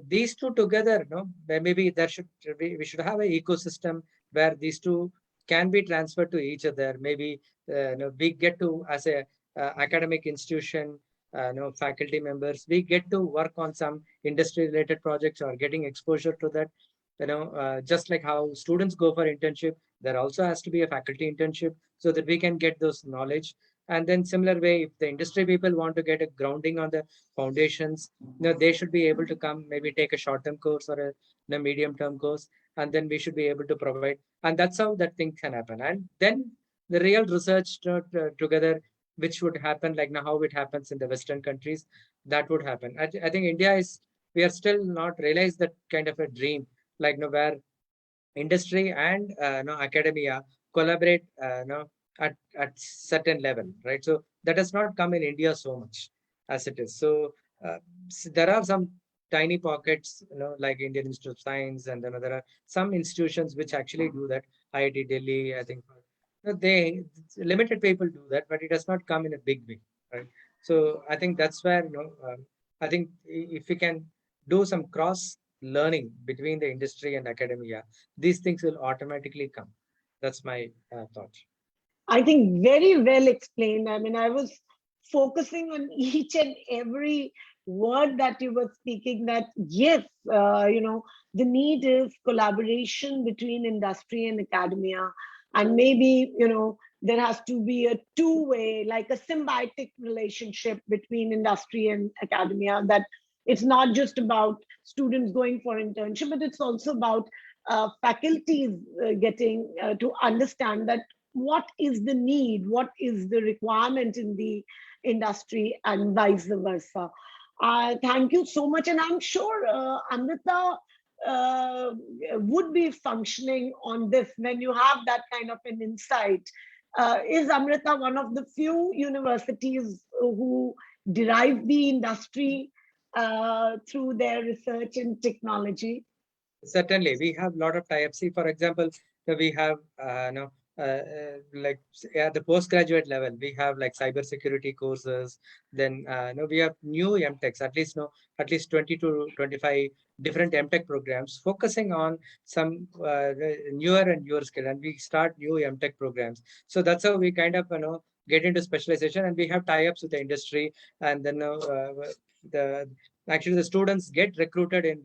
these two together, maybe there should we should have an ecosystem where these two can be transferred to each other. Maybe we get to, as a academic institution, faculty members, we get to work on some industry related projects or getting exposure to that. Just like how students go for internship, there also has to be a faculty internship so that we can get those knowledge. And then similar way, if the industry people want to get a grounding on the foundations, they should be able to come, maybe take a short-term course or a medium-term course, and then we should be able to provide. And that's how that thing can happen. And then the real research together, which would happen like now how it happens in the Western countries, that would happen. I think India is, we are still not realized that kind of a dream, like where industry and academia collaborate at certain level, right? So that has not come in India so much as it is. So there are some tiny pockets, like Indian Institute of Science, and then there are some institutions which actually do that. IIT Delhi, I think, they limited people do that, but it does not come in a big way, right? So I think that's where I think if we can do some cross learning between the industry and academia, these things will automatically come. That's my thought. I think very well explained. I mean, I was focusing on each and every word that you were speaking, that yes, the need is collaboration between industry and academia. And maybe, there has to be a two-way, like a symbiotic relationship between industry and academia, that it's not just about students going for internship, but it's also about faculties getting to understand that what is the need, what is the requirement in the industry, and vice versa. Thank you so much. And I'm sure Amrita would be functioning on this when you have that kind of an insight. Is Amrita one of the few universities who derive the industry through their research in technology? Certainly, we have a lot of tie-ups. See, for example, we have at the postgraduate level, we have like cybersecurity courses. Then we have new MTechs, at least 20 to 25 different MTech programs focusing on some newer and newer skill, and we start new MTech programs. So that's how we kind of get into specialization, and we have tie-ups with the industry, and then the actually the students get recruited in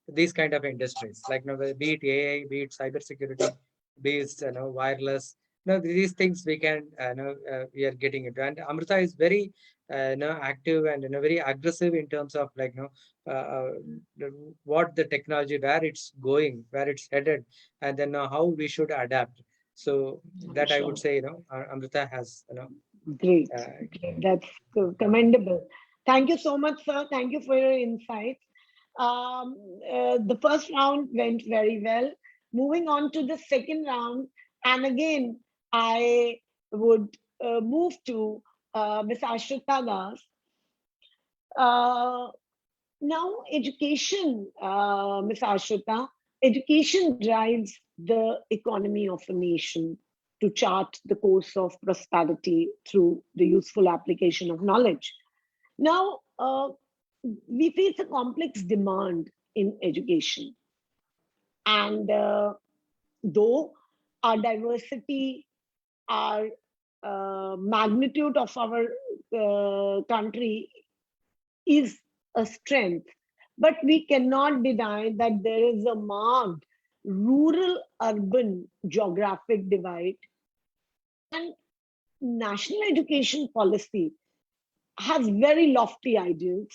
these kind of industries, like be it AI, be it cybersecurity, be it wireless. These things we can we are getting into, and Amrita is very active and very aggressive in terms of like what the technology, where it's going, where it's headed, and then how we should adapt. So that I would say Amrita has Great. Great. That's commendable. Thank you so much, sir. Thank you for your insights. The first round went very well. Moving on to the second round, and again, I would move to Ms. Ashrita Das. Now, education, Ms. Ashrita, education drives the economy of a nation to chart the course of prosperity through the useful application of knowledge. Now, we face a complex demand in education. And though our diversity, our magnitude of our country is a strength, but we cannot deny that there is a marked rural-urban geographic divide. And national education policy has very lofty ideals.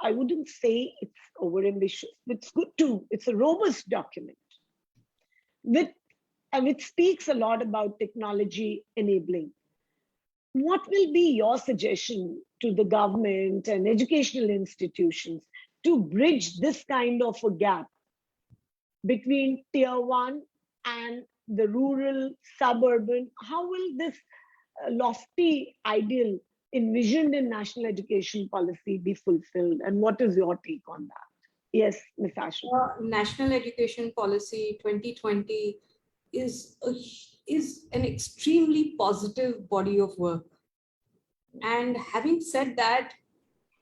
I wouldn't say it's overambitious. It's a robust document which speaks a lot about technology enabling. What will be your suggestion to the government and educational institutions to bridge this kind of a gap between tier one and the rural, suburban? How will this lofty ideal envisioned in national education policy be fulfilled? And what is your take on that? Yes, Ms. Ashrita. National Education Policy 2020 is an extremely positive body of work. And having said that,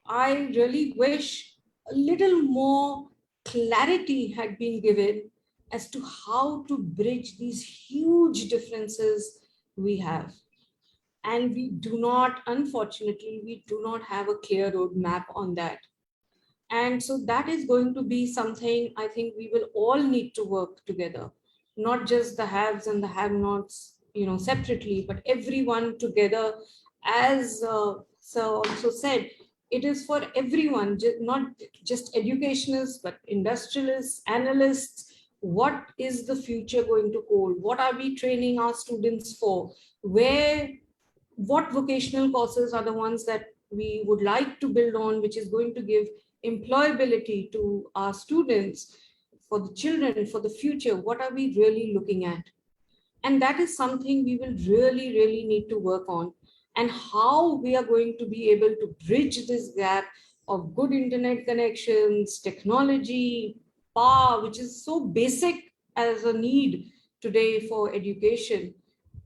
I really wish a little more clarity had been given as to how to bridge these huge differences we have. And unfortunately, we do not have a clear roadmap on that. And so that is going to be something I think we will all need to work together, not just the haves and the have-nots, separately, but everyone together. As Sir also said, it is for everyone, not just educationalists, but industrialists, analysts. What is the future going to hold? What are we training our students for? What vocational courses are the ones that we would like to build on, which is going to give employability to our students, for the children, for the future? What are we really looking at? And that is something we will really, really need to work on. And how we are going to be able to bridge this gap of good internet connections, technology, power, which is so basic as a need today for education.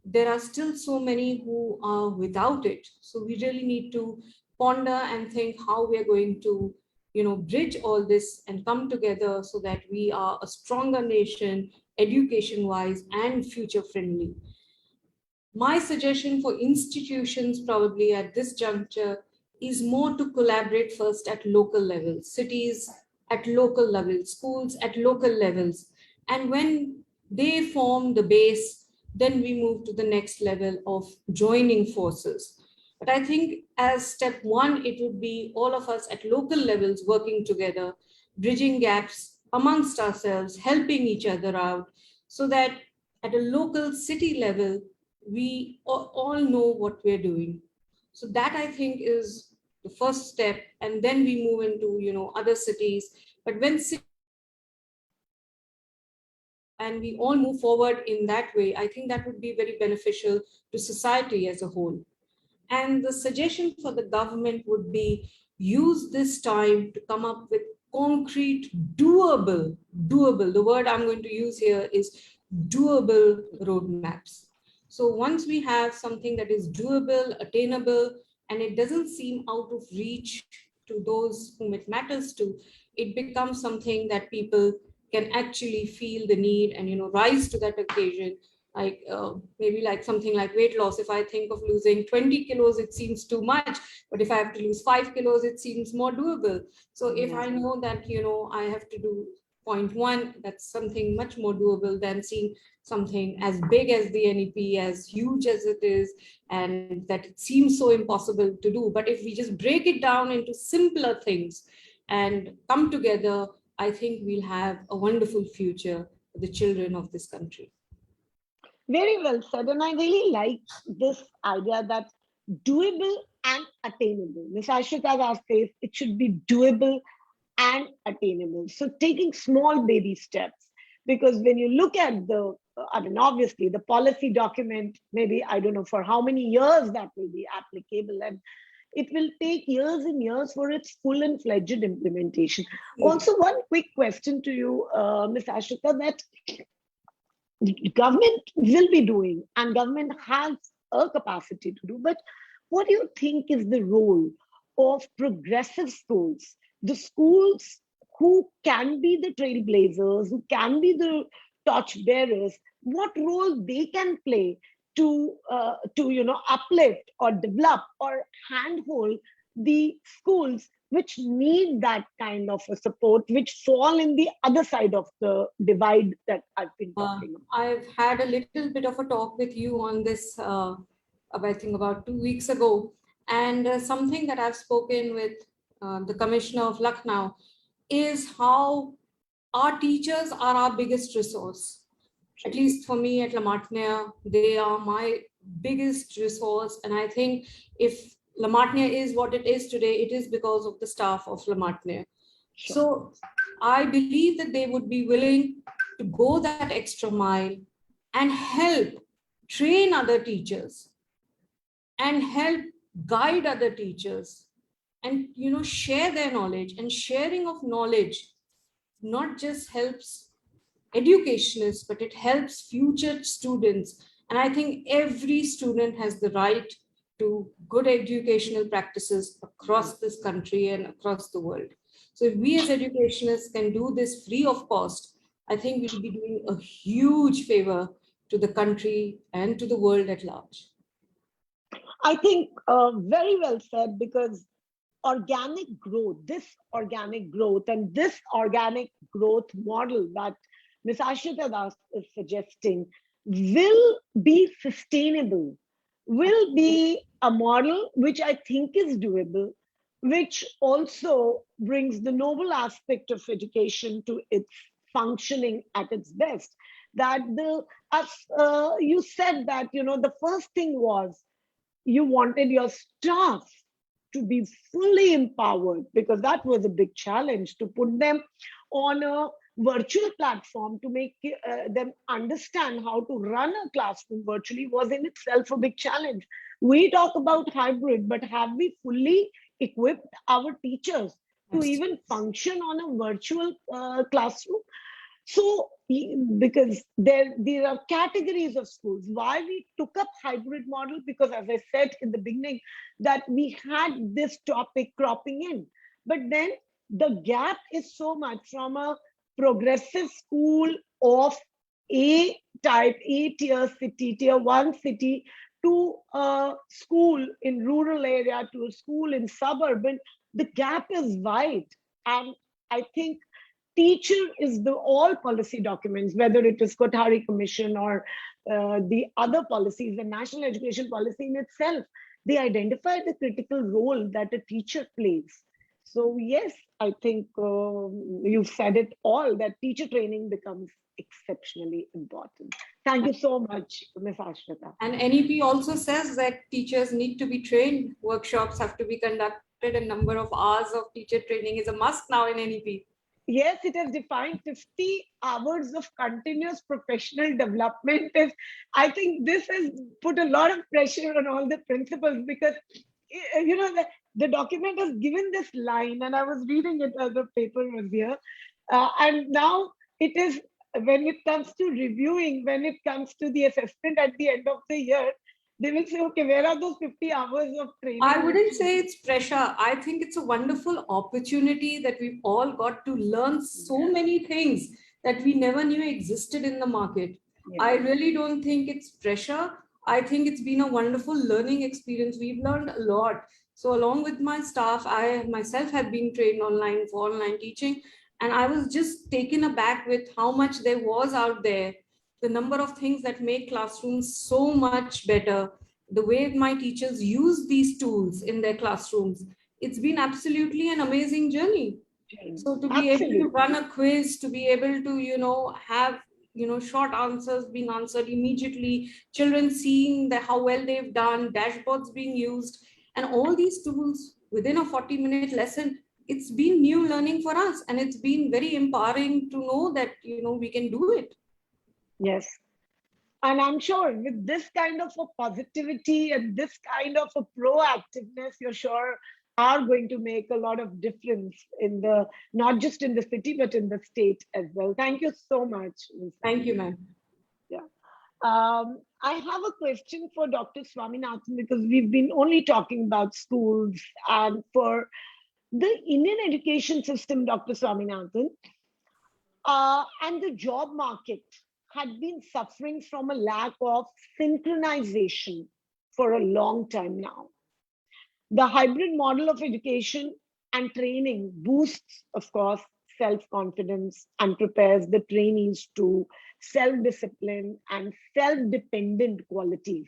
There are still so many who are without it. So we really need to ponder and think how we are going to bridge all this and come together so that we are a stronger nation, education wise and future friendly. My suggestion for institutions probably at this juncture is more to collaborate first at local levels, cities at local levels, schools at local levels. And when they form the base, then we move to the next level of joining forces. But I think as step one, it would be all of us at local levels working together, bridging gaps amongst ourselves, helping each other out, so that at a local city level, we all know what we're doing. So that I think is the first step, and then we move into other cities. But when and we all move forward in that way, I think that would be very beneficial to society as a whole. And the suggestion for the government would be use this time to come up with concrete, doable. The word I'm going to use here is doable roadmaps. So once we have something that is doable, attainable, and it doesn't seem out of reach to those whom it matters to, it becomes something that people can actually feel the need and rise to that occasion. Like maybe like something like weight loss. If I think of losing 20 kilos, it seems too much. But if I have to lose 5 kilos, it seems more doable. So if I know that, I have to do 0.1, that's something much more doable than seeing something as big as the NEP, as huge as it is, and that it seems so impossible to do. But if we just break it down into simpler things and come together, I think we'll have a wonderful future for the children of this country. Very well said. And I really like this idea that doable and attainable. Ms. Ashrita says it should be doable and attainable. So taking small baby steps, because when you look at I mean, obviously the policy document, maybe, I don't know for how many years that will be applicable, and it will take years and years for its full and fledged implementation. Also, one quick question to you, Ms. Ashrita, that government will be doing and government has a capacity to do, but what do you think is the role of progressive schools, the schools who can be the trailblazers, who can be the torch bearers, what role they can play to uplift or develop or handhold the schools which need that kind of a support, which fall in the other side of the divide that I've been talking about? I've had a little bit of a talk with you on this, I think about 2 weeks ago. And something that I've spoken with the Commissioner of Lucknow is how our teachers are our biggest resource. At least for me at La Martiniere, they are my biggest resource. And I think if La Martiniere is what it is today, it is because of the staff of La Martiniere. Sure. So I believe that they would be willing to go that extra mile and help train other teachers and help guide other teachers and share their knowledge. And sharing of knowledge not just helps educationists, but it helps future students. And I think every student has the right to good educational practices across this country and across the world. So if we as educationists can do this free of cost, I think we'll be doing a huge favor to the country and to the world at large. I think very well said, because organic growth, this organic growth and this organic growth model that Ms. Ashita Das is suggesting will be sustainable, will be a model which I think is doable, which also brings the noble aspect of education to its functioning at its best. That as you said that, the first thing was you wanted your staff to be fully empowered, because that was a big challenge to put them on a virtual platform to make them understand how to run a classroom virtually was in itself a big challenge. We talk about hybrid, but have we fully equipped our teachers to even function on a virtual classroom? So, because there are categories of schools. Why we took up hybrid model? Because as I said in the beginning, that we had this topic cropping in. But then the gap is so much from a progressive school of A type, A tier city, tier one city, to a school in rural area, to a school in suburban. The gap is wide. And I think teacher is the all policy documents, whether it is Kothari Commission or the other policies, the national education policy in itself, they identify the critical role that a teacher plays. So yes, I think you've said it all, that teacher training becomes exceptionally important. Thank you so much, Ms. Ashrita. And NEP also says that teachers need to be trained, workshops have to be conducted, a number of hours of teacher training is a must now in NEP. Yes, it has defined 50 hours of continuous professional development. I think this has put a lot of pressure on all the principals, because you know the document has given this line, and I was reading it as the paper was here, and now it is, when it comes to reviewing, when it comes to the assessment at the end of the year, they will say, okay, where are those 50 hours of training? I wouldn't say it's pressure. I think it's a wonderful opportunity that we've all got to learn so many things that we never knew existed in the market. Yeah. I really don't think it's pressure. I think it's been a wonderful learning experience. We've learned a lot. So along with my staff, I myself have been trained online for online teaching. And I was just taken aback with how much there was out there, the number of things that make classrooms so much better, the way my teachers use these tools in their classrooms. It's been absolutely an amazing journey. So to be able to run a quiz, to be able to, have, short answers being answered immediately, children seeing how well they've done, dashboards being used, and all these tools within a 40-minute lesson, it's been new learning for us. And it's been very empowering to know that, we can do it. Yes. And I'm sure with this kind of a positivity and this kind of a proactiveness, you're sure are going to make a lot of difference in the, not just in the city, but in the state as well. Thank you so much. Thank you, ma'am. Yeah. I have a question for Dr. Swaminathan, because we've been only talking about schools, and for the Indian education system, Dr. Swaminathan, and the job market had been suffering from a lack of synchronization for a long time now. The hybrid model of education and training boosts, of course, self-confidence and prepares the trainees to self-discipline and self-dependent qualities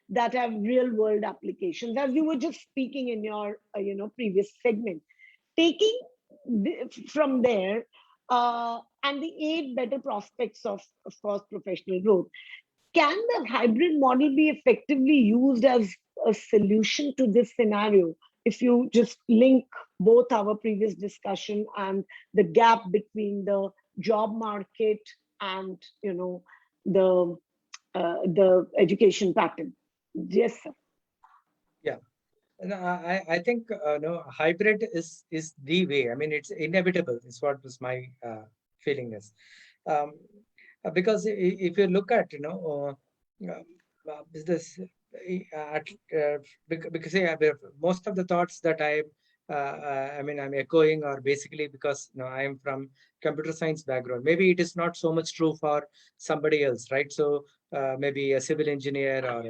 that have real-world applications, as you were just speaking in your previous segment. Taking from there, and the 8 better prospects of course, professional growth. Can the hybrid model be effectively used as a solution to this scenario? If you just link both our previous discussion and the gap between the job market and the education pattern. Yes, sir. Yeah. No, I think no, hybrid is the way. I mean, it's inevitable. Is what was my feeling is, because if you look at this because most of the thoughts that I mean I'm echoing are basically because I am from computer science background. Maybe it is not so much true for somebody else, right? So maybe a civil engineer or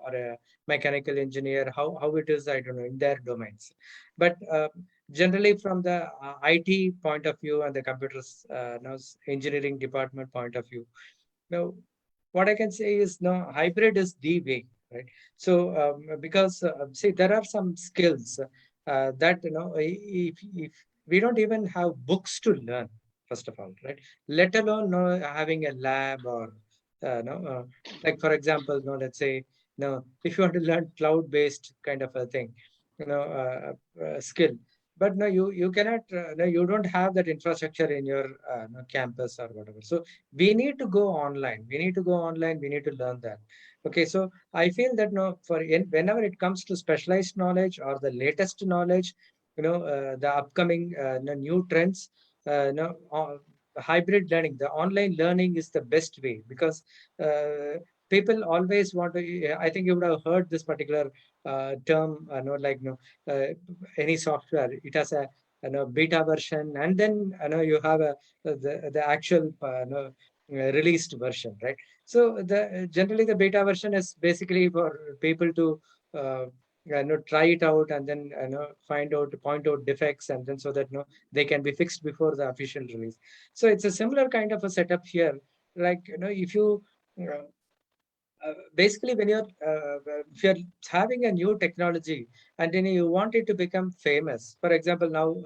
or a mechanical engineer, how it is, I don't know, in their domains. But generally from the IT point of view and the computers engineering department point of view, what I can say is hybrid is the way, right? So because see, there are some skills that if we don't even have books to learn, first of all, right? Let alone having a lab or like for example, let's say if you want to learn cloud-based kind of a thing, skill, but no, you cannot, no, you don't have that infrastructure in your campus or whatever. So we need to go online. We need to go online. We need to learn that. Okay, so I feel that whenever it comes to specialized knowledge or the latest knowledge, the upcoming new trends, hybrid learning, the online learning is the best way, because people always want to. I think you would have heard this particular term, like any software, it has a beta version, and then you have the actual released version, right? So the generally the beta version is basically for people to try it out, and then point out defects, and then so that they can be fixed before the official release. So it's a similar kind of a setup here. Like if you basically when if you're having a new technology and then you want it to become famous, for example, now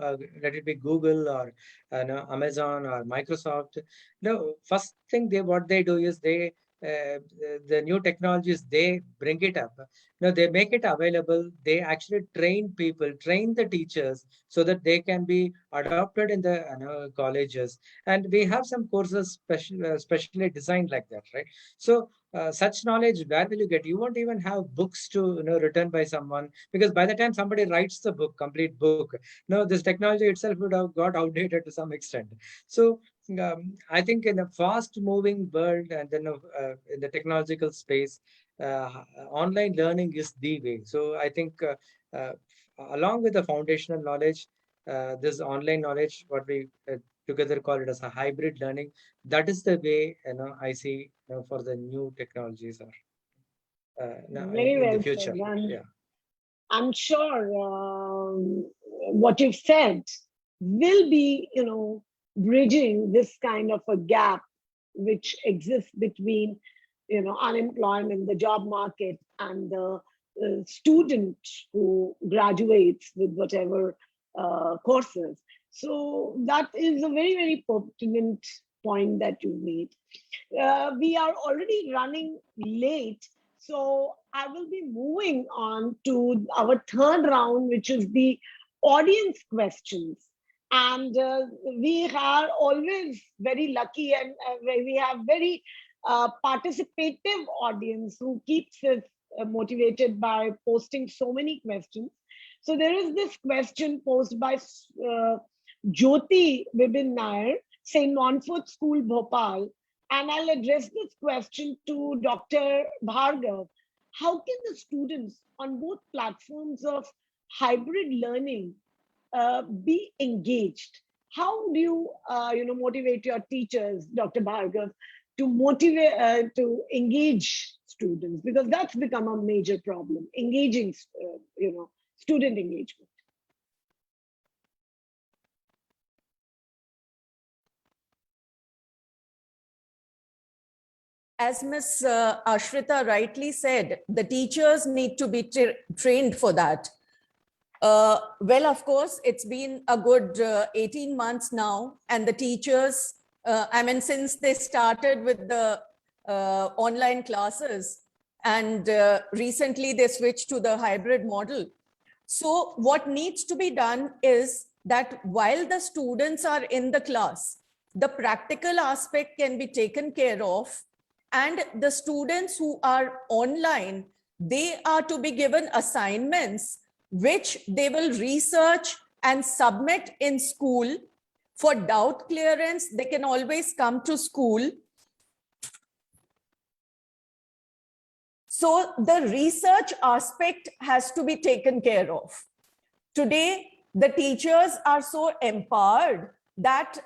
let it be Google or Amazon or Microsoft. No, first thing what they do is they the new technologies, they bring it up. They make it available. They actually train people, train the teachers so that they can be adopted in the colleges. And we have some courses specially designed like that, right? So such knowledge, where will you get? You won't even have books to written by someone, because by the time somebody writes the book, complete book, this technology itself would have got outdated to some extent. So I think in a fast moving world, and then in the technological space, online learning is the way. So I think uh, along with the foundational knowledge, this online knowledge, what we together call it as a hybrid learning, that is the way I see for the new technologies are Very in the well said. future. And Yeah. I'm sure what you've said will be, bridging this kind of a gap which exists between, unemployment, the job market, and the student who graduates with whatever courses. So that is a very, very pertinent point that you made. We are already running late, so I will be moving on to our third round, which is the audience questions. And we are always very lucky, and we have very participative audience who keeps us motivated by posting so many questions. So there is this question posed by Jyoti Vibin Nair, St. Montfort School, Bhopal, and I'll address this question to Dr. Bhargav. How can the students on both platforms of hybrid learning be engaged? How do you, motivate your teachers, Dr. Bhargav, to motivate, engage students? Because that's become a major problem, engaging, student engagement. As Ms. Ashrita rightly said, the teachers need to be trained for that. Well, of course, it's been a good 18 months now, and the teachers, since they started with the online classes, and recently they switched to the hybrid model. So what needs to be done is that while the students are in the class, the practical aspect can be taken care of, and the students who are online, they are to be given assignments which they will research and submit in school. For doubt clearance, they can always come to school. So the research aspect has to be taken care of. Today, the teachers are so empowered that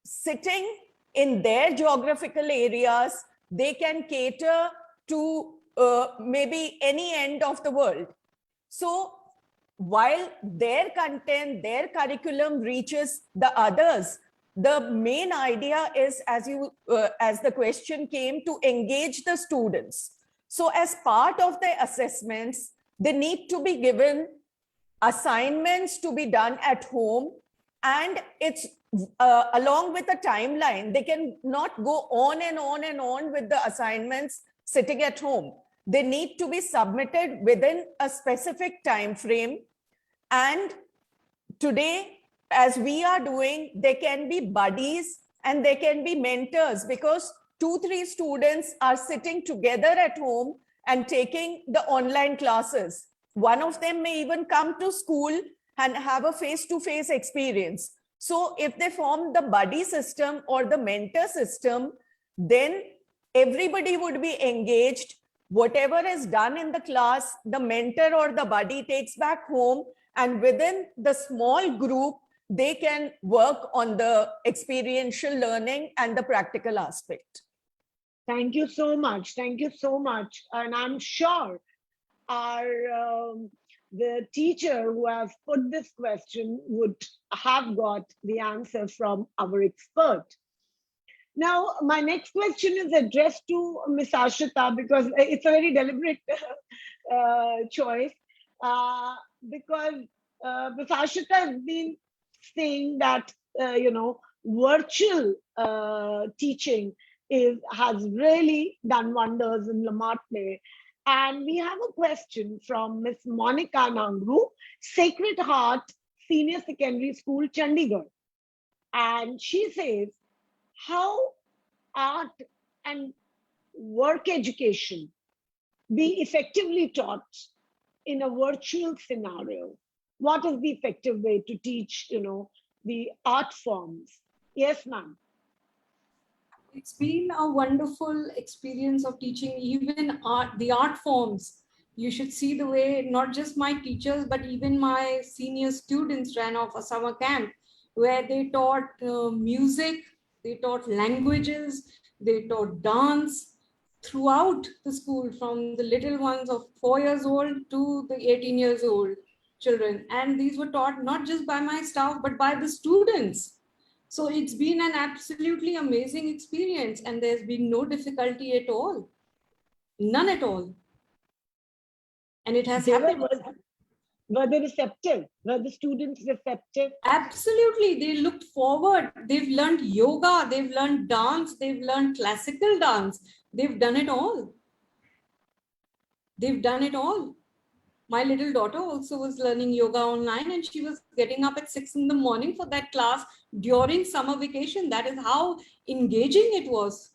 sitting in their geographical areas, they can cater to maybe any end of the world. So while their content, their curriculum reaches the others, the main idea is, as the question came, to engage the students. So as part of the assessments, they need to be given assignments to be done at home, and it's along with a timeline. They can not go on and on and on with the assignments sitting at home. They need to be submitted within a specific time frame. And today, as we are doing, there can be buddies and there can be mentors, because 2-3 students are sitting together at home and taking the online classes. One of them may even come to school and have a face-to-face experience. So if they form the buddy system or the mentor system, then everybody would be engaged. Whatever is done in the class, the mentor or the buddy takes back home, and within the small group, they can work on the experiential learning and the practical aspect. Thank you so much. Thank you so much. And I'm sure the teacher who has put this question would have got the answer from our expert. Now, my next question is addressed to Ms. Ashita because it's a very deliberate choice. Because Ms. Ashita has been saying that, virtual teaching has really done wonders in Lamartne. And we have a question from Ms. Monica Nangru, Sacred Heart Senior Secondary School, Chandigarh. And she says, how art and work education be effectively taught in a virtual scenario? What is the effective way to teach, the art forms? Yes, ma'am. It's been a wonderful experience of teaching even the art forms. You should see the way not just my teachers, but even my senior students ran off a summer camp where they taught music, they taught languages, they taught dance throughout the school, from the little ones of 4 years old to the 18 years old children. And these were taught not just by my staff, but by the students. So it's been an absolutely amazing experience, and there's been no difficulty at all. None at all. And it has happened. Were they receptive? Were the students receptive? Absolutely. They looked forward. They've learned yoga. They've learned dance. They've learned classical dance. They've done it all. They've done it all. My little daughter also was learning yoga online, and she was getting up at 6 in the morning for that class during summer vacation. That is how engaging it was.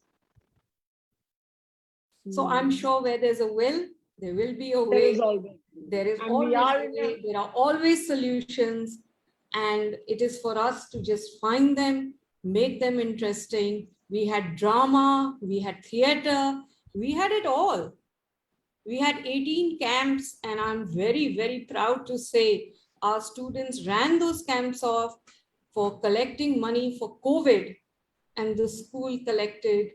So I'm sure where there's a will, there will be a way. There is always a way. There are always solutions. And it is for us to just find them, make them interesting. We had drama, we had theater, we had it all. We had 18 camps, and I'm very, very proud to say our students ran those camps off for collecting money for COVID, and the school collected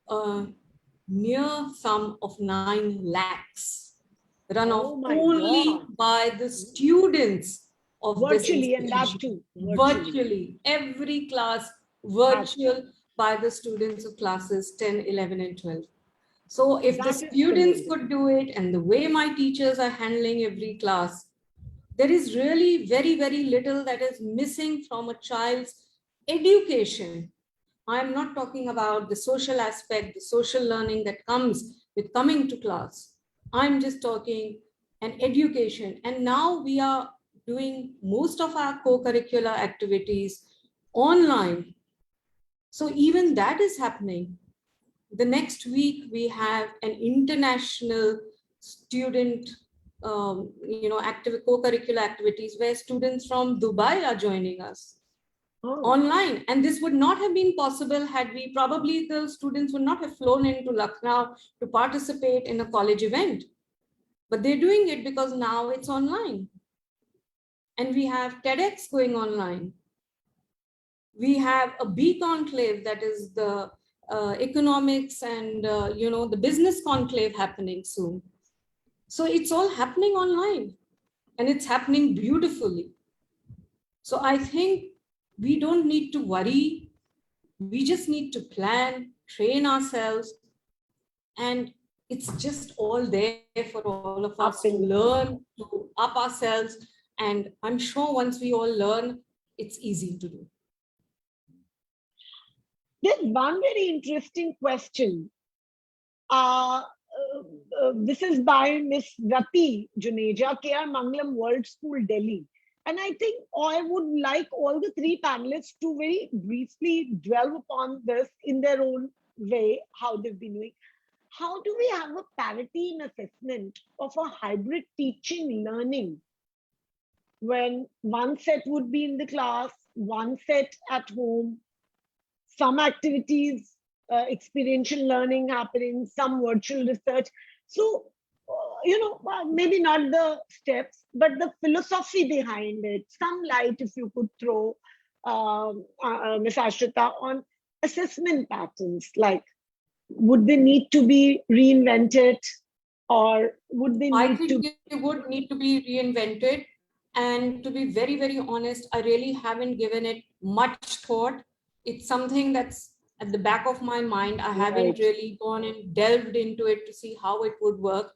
a near sum of 9 lakhs, run off only by the students of virtually, this and that too. Virtually, every class virtual by the students of classes 10, 11, and 12. So if the students could do it, and the way my teachers are handling every class, there is really very, very little that is missing from a child's education. I'm not talking about the social aspect, the social learning that comes with coming to class. I'm just talking an education. And now we are doing most of our co-curricular activities online. So even that is happening. The next week, we have an international student, co-curricular activities where students from Dubai are joining us online. And this would not have been possible had the students would not have flown into Lucknow to participate in a college event. But they're doing it because now it's online. And we have TEDx going online. We have a B conclave, that is the economics and the business conclave happening soon. So it's all happening online, and it's happening beautifully. So I think we don't need to worry. We just need to plan, train ourselves, and it's just all there for all of us to learn, to up ourselves. And I'm sure once we all learn, it's easy to do. There's one very interesting question. This is by Miss Rati Juneja, KR Mangalam World School, Delhi. And I think I would like all the 3 panelists to very briefly dwell upon this in their own way, how they've been doing. How do we have a parity in assessment of a hybrid teaching learning when one set would be in the class, one set at home, some activities, experiential learning happening, some virtual research? So maybe not the steps, but the philosophy behind it. Some light, if you could throw, Ms. Ashrita, on assessment patterns. Like, would they need to be reinvented, or would they I need to? think they would need to be reinvented. And to be very, very honest, I really haven't given it much thought. It's something that's at the back of my mind. I haven't Right. really gone and delved into it to see how it would work.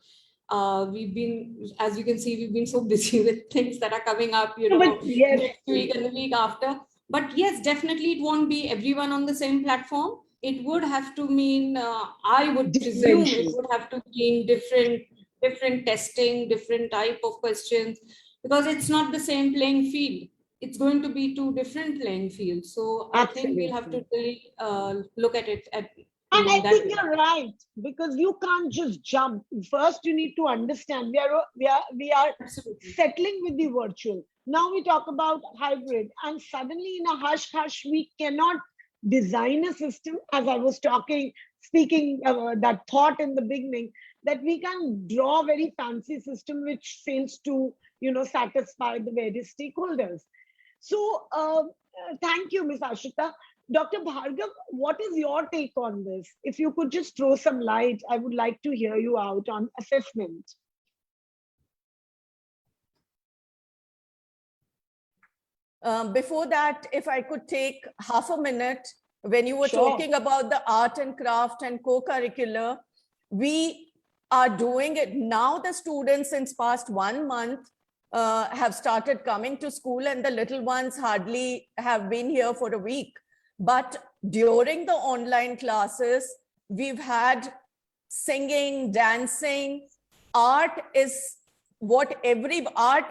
We've been, as you can see, we've been so busy with things that are coming up, No, but yes, next week and the week after. But yes, definitely it won't be everyone on the same platform. It would have to mean, I would presume it differential. would have to mean different testing, different type of questions, because it's not the same playing field. It's going to be two different playing fields. So I think we'll have to Absolutely. really look at it And I that think way. you're right, because you can't just jump. First, you need to understand we are Absolutely. settling with the virtual. Now we talk about hybrid, and suddenly in a hush hush, we cannot design a system. As I was speaking that thought in the beginning, that we can draw a very fancy system which fails to satisfy the various stakeholders. So thank you, Ms. Ashita. Dr. Bhargav, what is your take on this? If you could just throw some light, I would like to hear you out on assessment. Before that, if I could take half a minute, when you were Sure. talking about the art and craft and co-curricular, we are doing it now. The students since past 1 month have started coming to school, and the little ones hardly have been here for a week. But during the online classes, we've had singing, dancing. Art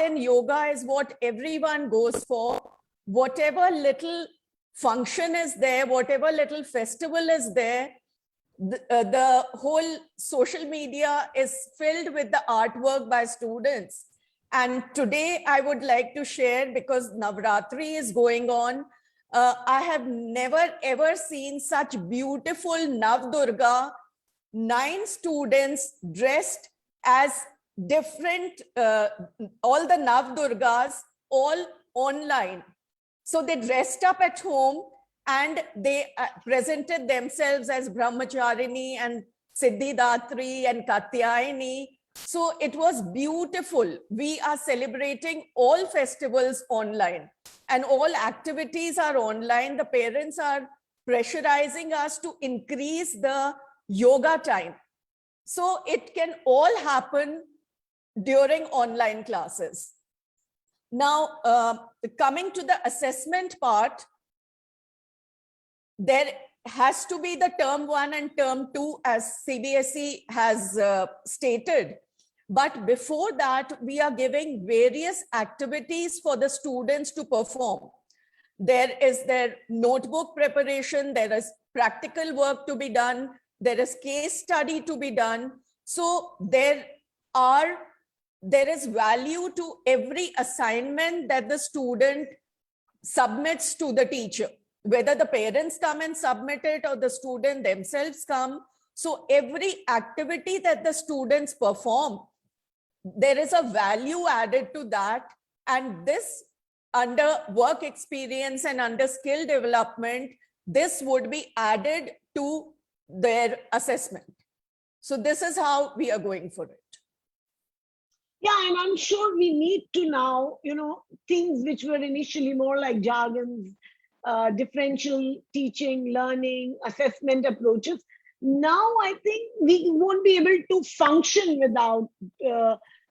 and yoga is what everyone goes for. Whatever little function is there, whatever little festival is there, the whole social media is filled with the artwork by students. And today I would like to share, because Navratri is going on, I have never ever seen such beautiful Navdurga, 9 students dressed as different, all the Navdurgas, all online. So they dressed up at home and they presented themselves as Brahmacharini and Siddhidatri and Katyayani. So it was beautiful. We are celebrating all festivals online, and all activities are online. The parents are pressurizing us to increase the yoga time. So it can all happen during online classes. Now, coming to the assessment part, there has to be the term 1 and term 2, as CBSE has stated. But before that, we are giving various activities for the students to perform. There is their notebook preparation, there is practical work to be done, there is case study to be done. So there is value to every assignment that the student submits to the teacher, whether the parents come and submit it or the student themselves come. So every activity that the students perform, there is a value added to that. And this, under work experience and under skill development, this would be added to their assessment. So this is how we are going for it. Yeah, and I'm sure we need to now, things which were initially more like jargons, differential teaching, learning, assessment approaches. Now I think we won't be able to function without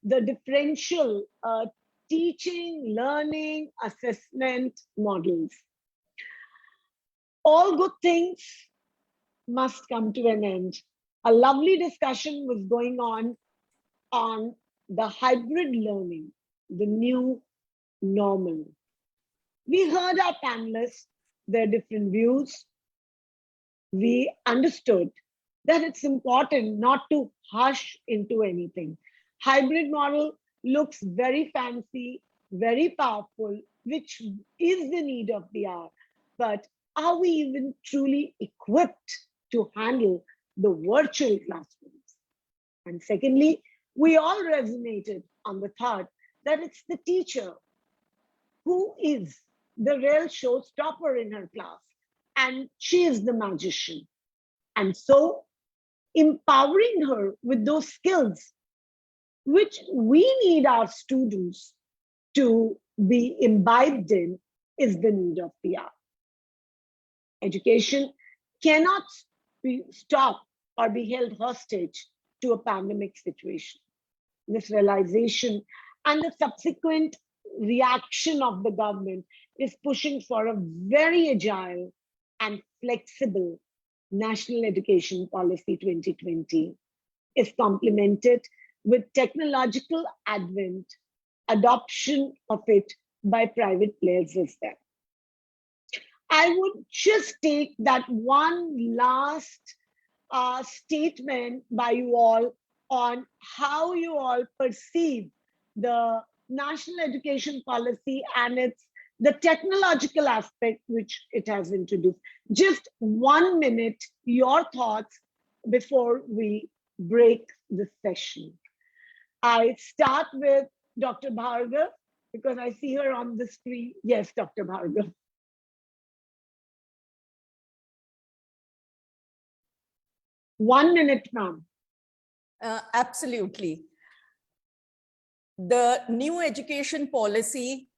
the differential teaching, learning, assessment models. All good things must come to an end. A lovely discussion was going on the hybrid learning, the new normal. We heard our panelists, their different views. We understood that it's important not to hush into anything. Hybrid model looks very fancy, very powerful, which is the need of the hour. But are we even truly equipped to handle the virtual classrooms? And secondly, We all resonated on the thought that it's the teacher who is the real showstopper in her class, and she is the magician. And so, empowering her with those skills which we need our students to be imbibed in is the need of the hour. Education cannot be stopped or be held hostage to a pandemic situation. This realization and the subsequent reaction of the government is pushing for a very agile and flexible National Education Policy 2020 is complemented with technological advent, adoption of it by private players as well. I would just take that one last statement by you all on how you all perceive the national education policy and the technological aspect which it has introduced. Just 1 minute, your thoughts before we break the session. I start with Dr. Bhargava because I see her on the screen. Yes, Dr. Bhargava. 1 minute, ma'am. Absolutely. The new education policy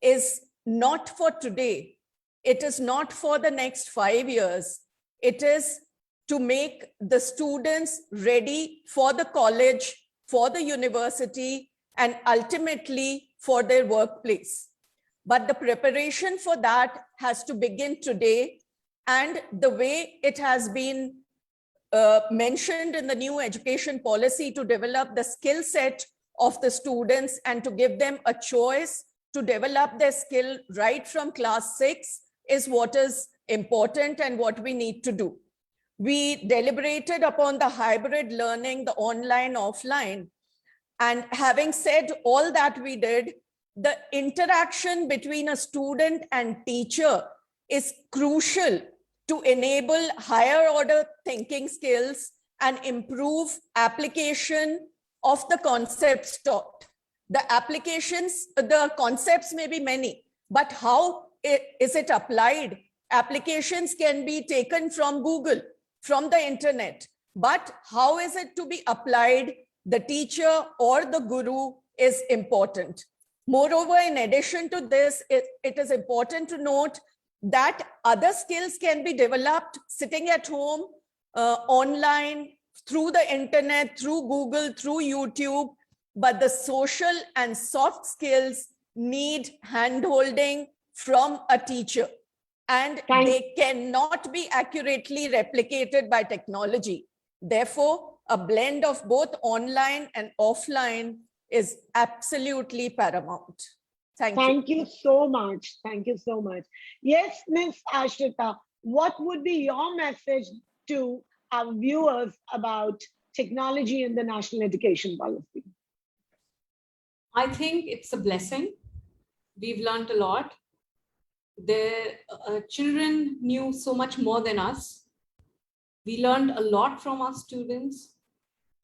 is not for today. It is not for the next 5 years. It is to make the students ready for the college, for the university, and ultimately for their workplace. But the preparation for that has to begin today. And the way it has been mentioned in the new education policy to develop the skill set of the students and to give them a choice to develop their skill right from class 6 is what is important and what we need to do. We deliberated upon the hybrid learning, the online, offline. And having said all that we did, the interaction between a student and teacher is crucial to enable higher order thinking skills and improve application of the concepts taught. The applications, the concepts may be many, but how is it applied? Applications can be taken from Google, from the internet, but how is it to be applied? The teacher or the guru is important. Moreover, in addition to this, it is important to note that other skills can be developed sitting at home, online, through the internet, through Google, through YouTube, but the social and soft skills need hand-holding from a teacher, and they cannot be accurately replicated by technology. Therefore, a blend of both online and offline is absolutely paramount. Thank you. Thank you so much. Thank you so much. Yes, Ms. Ashrita, what would be your message to our viewers about technology in the national education policy? I think it's a blessing. We've learned a lot. The children knew so much more than us. We learned a lot from our students.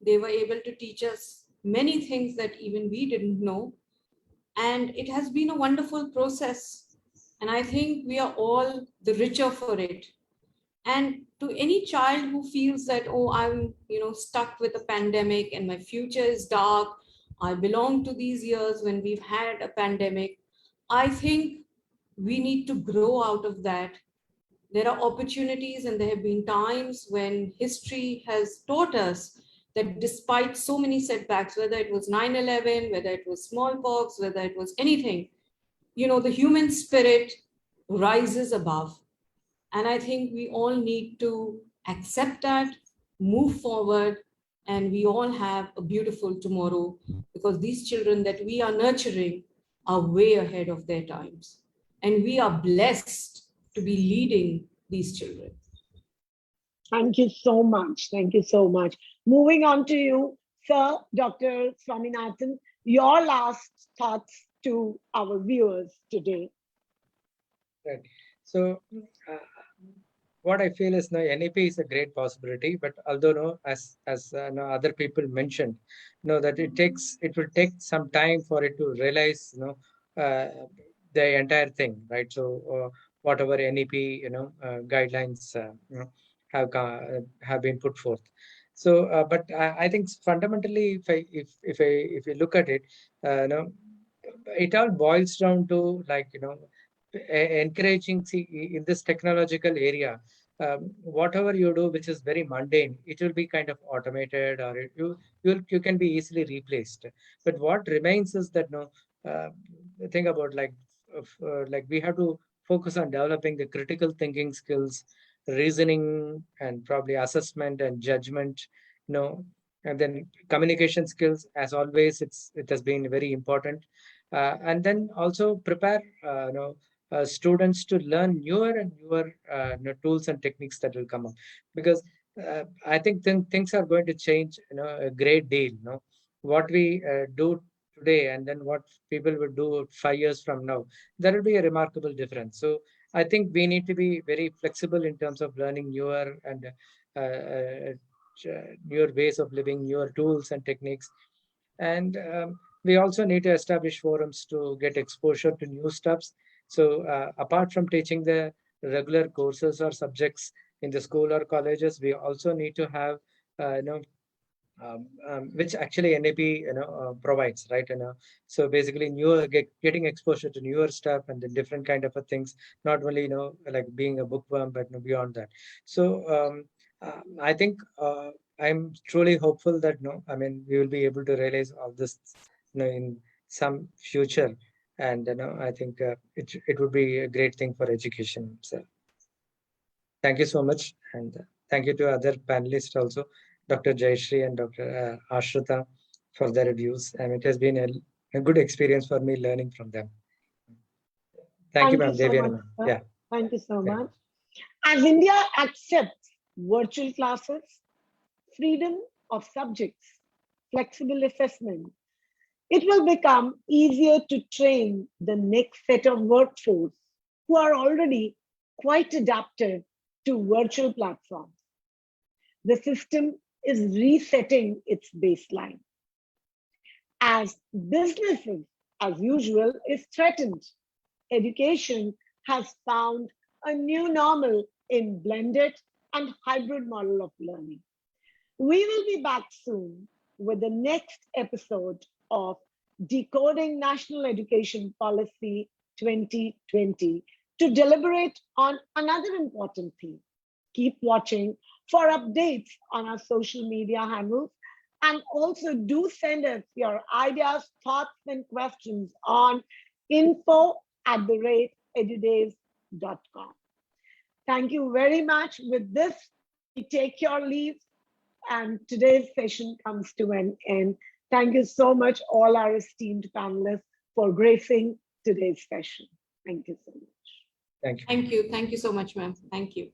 They were able to teach us many things that even we didn't know. And it has been a wonderful process. And I think we are all the richer for it. And to any child who feels that, oh, I'm stuck with a pandemic and my future is dark, I belong to these years when we've had a pandemic, I think we need to grow out of that. There are opportunities, and there have been times when history has taught us that despite so many setbacks, whether it was 9/11, whether it was smallpox, whether it was anything, the human spirit rises above. And I think we all need to accept that, move forward, and we all have a beautiful tomorrow, because these children that we are nurturing are way ahead of their times. And we are blessed to be leading these children. Thank you so much. Thank you so much. Moving on to you, Sir, Dr. Swaminathan, your last thoughts to our viewers today. Right. So what I feel is, no, NEP is a great possibility, but although, no, as no, other people mentioned, that it will take some time for it to realize, the entire thing, right? So whatever NEP, guidelines, have been put forth. So, but I think fundamentally, if you look at it, it all boils down to, like, encouraging, see, in this technological area, whatever you do which is very mundane, it will be kind of automated, or you can be easily replaced. But what remains is that, no, uh, think about, like we have to focus on developing the critical thinking skills, reasoning, and probably assessment and judgment, and then communication skills. As always, it has been very important, and then also prepare, students to learn newer and newer, tools and techniques that will come up, because I think things are going to change, a great deal. What we do today and then what people will do 5 years from now, there will be a remarkable difference. So I think we need to be very flexible in terms of learning newer and newer ways of living, newer tools and techniques. And we also need to establish forums to get exposure to new stuffs. So apart from teaching the regular courses or subjects in the school or colleges, we also need to have, which actually NAP, provides, right? So basically, getting exposure to newer stuff and the different kind of things, not only, like being a bookworm, but beyond that. So I think I'm truly hopeful that, no, I mean, we will be able to realize all this, in some future, and I think it would be a great thing for education. So thank you so much, and thank you to other panelists also, Dr. Jaishri and Dr. Ashrita, for their reviews. And it has been a good experience for me learning from them. Thank you, Thank you ma'am. so Devi much, and ma'am. sir. Yeah. Thank you so Yeah. much. As India accepts virtual classes, freedom of subjects, flexible assessment, it will become easier to train the next set of workforce who are already quite adapted to virtual platforms. The system is resetting its baseline. As businesses, as usual, is threatened, education has found a new normal in blended and hybrid model of learning. We will be back soon with the next episode of Decoding National Education Policy 2020 to deliberate on another important theme. Keep watching for updates on our social media handles, and also do send us your ideas, thoughts, and questions on info@edudays.com. Thank you very much. With this, we take your leave, and today's session comes to an end. Thank you so much, all our esteemed panelists, for gracing today's session. Thank you so much. Thank you. Thank you. Thank you so much, ma'am. Thank you.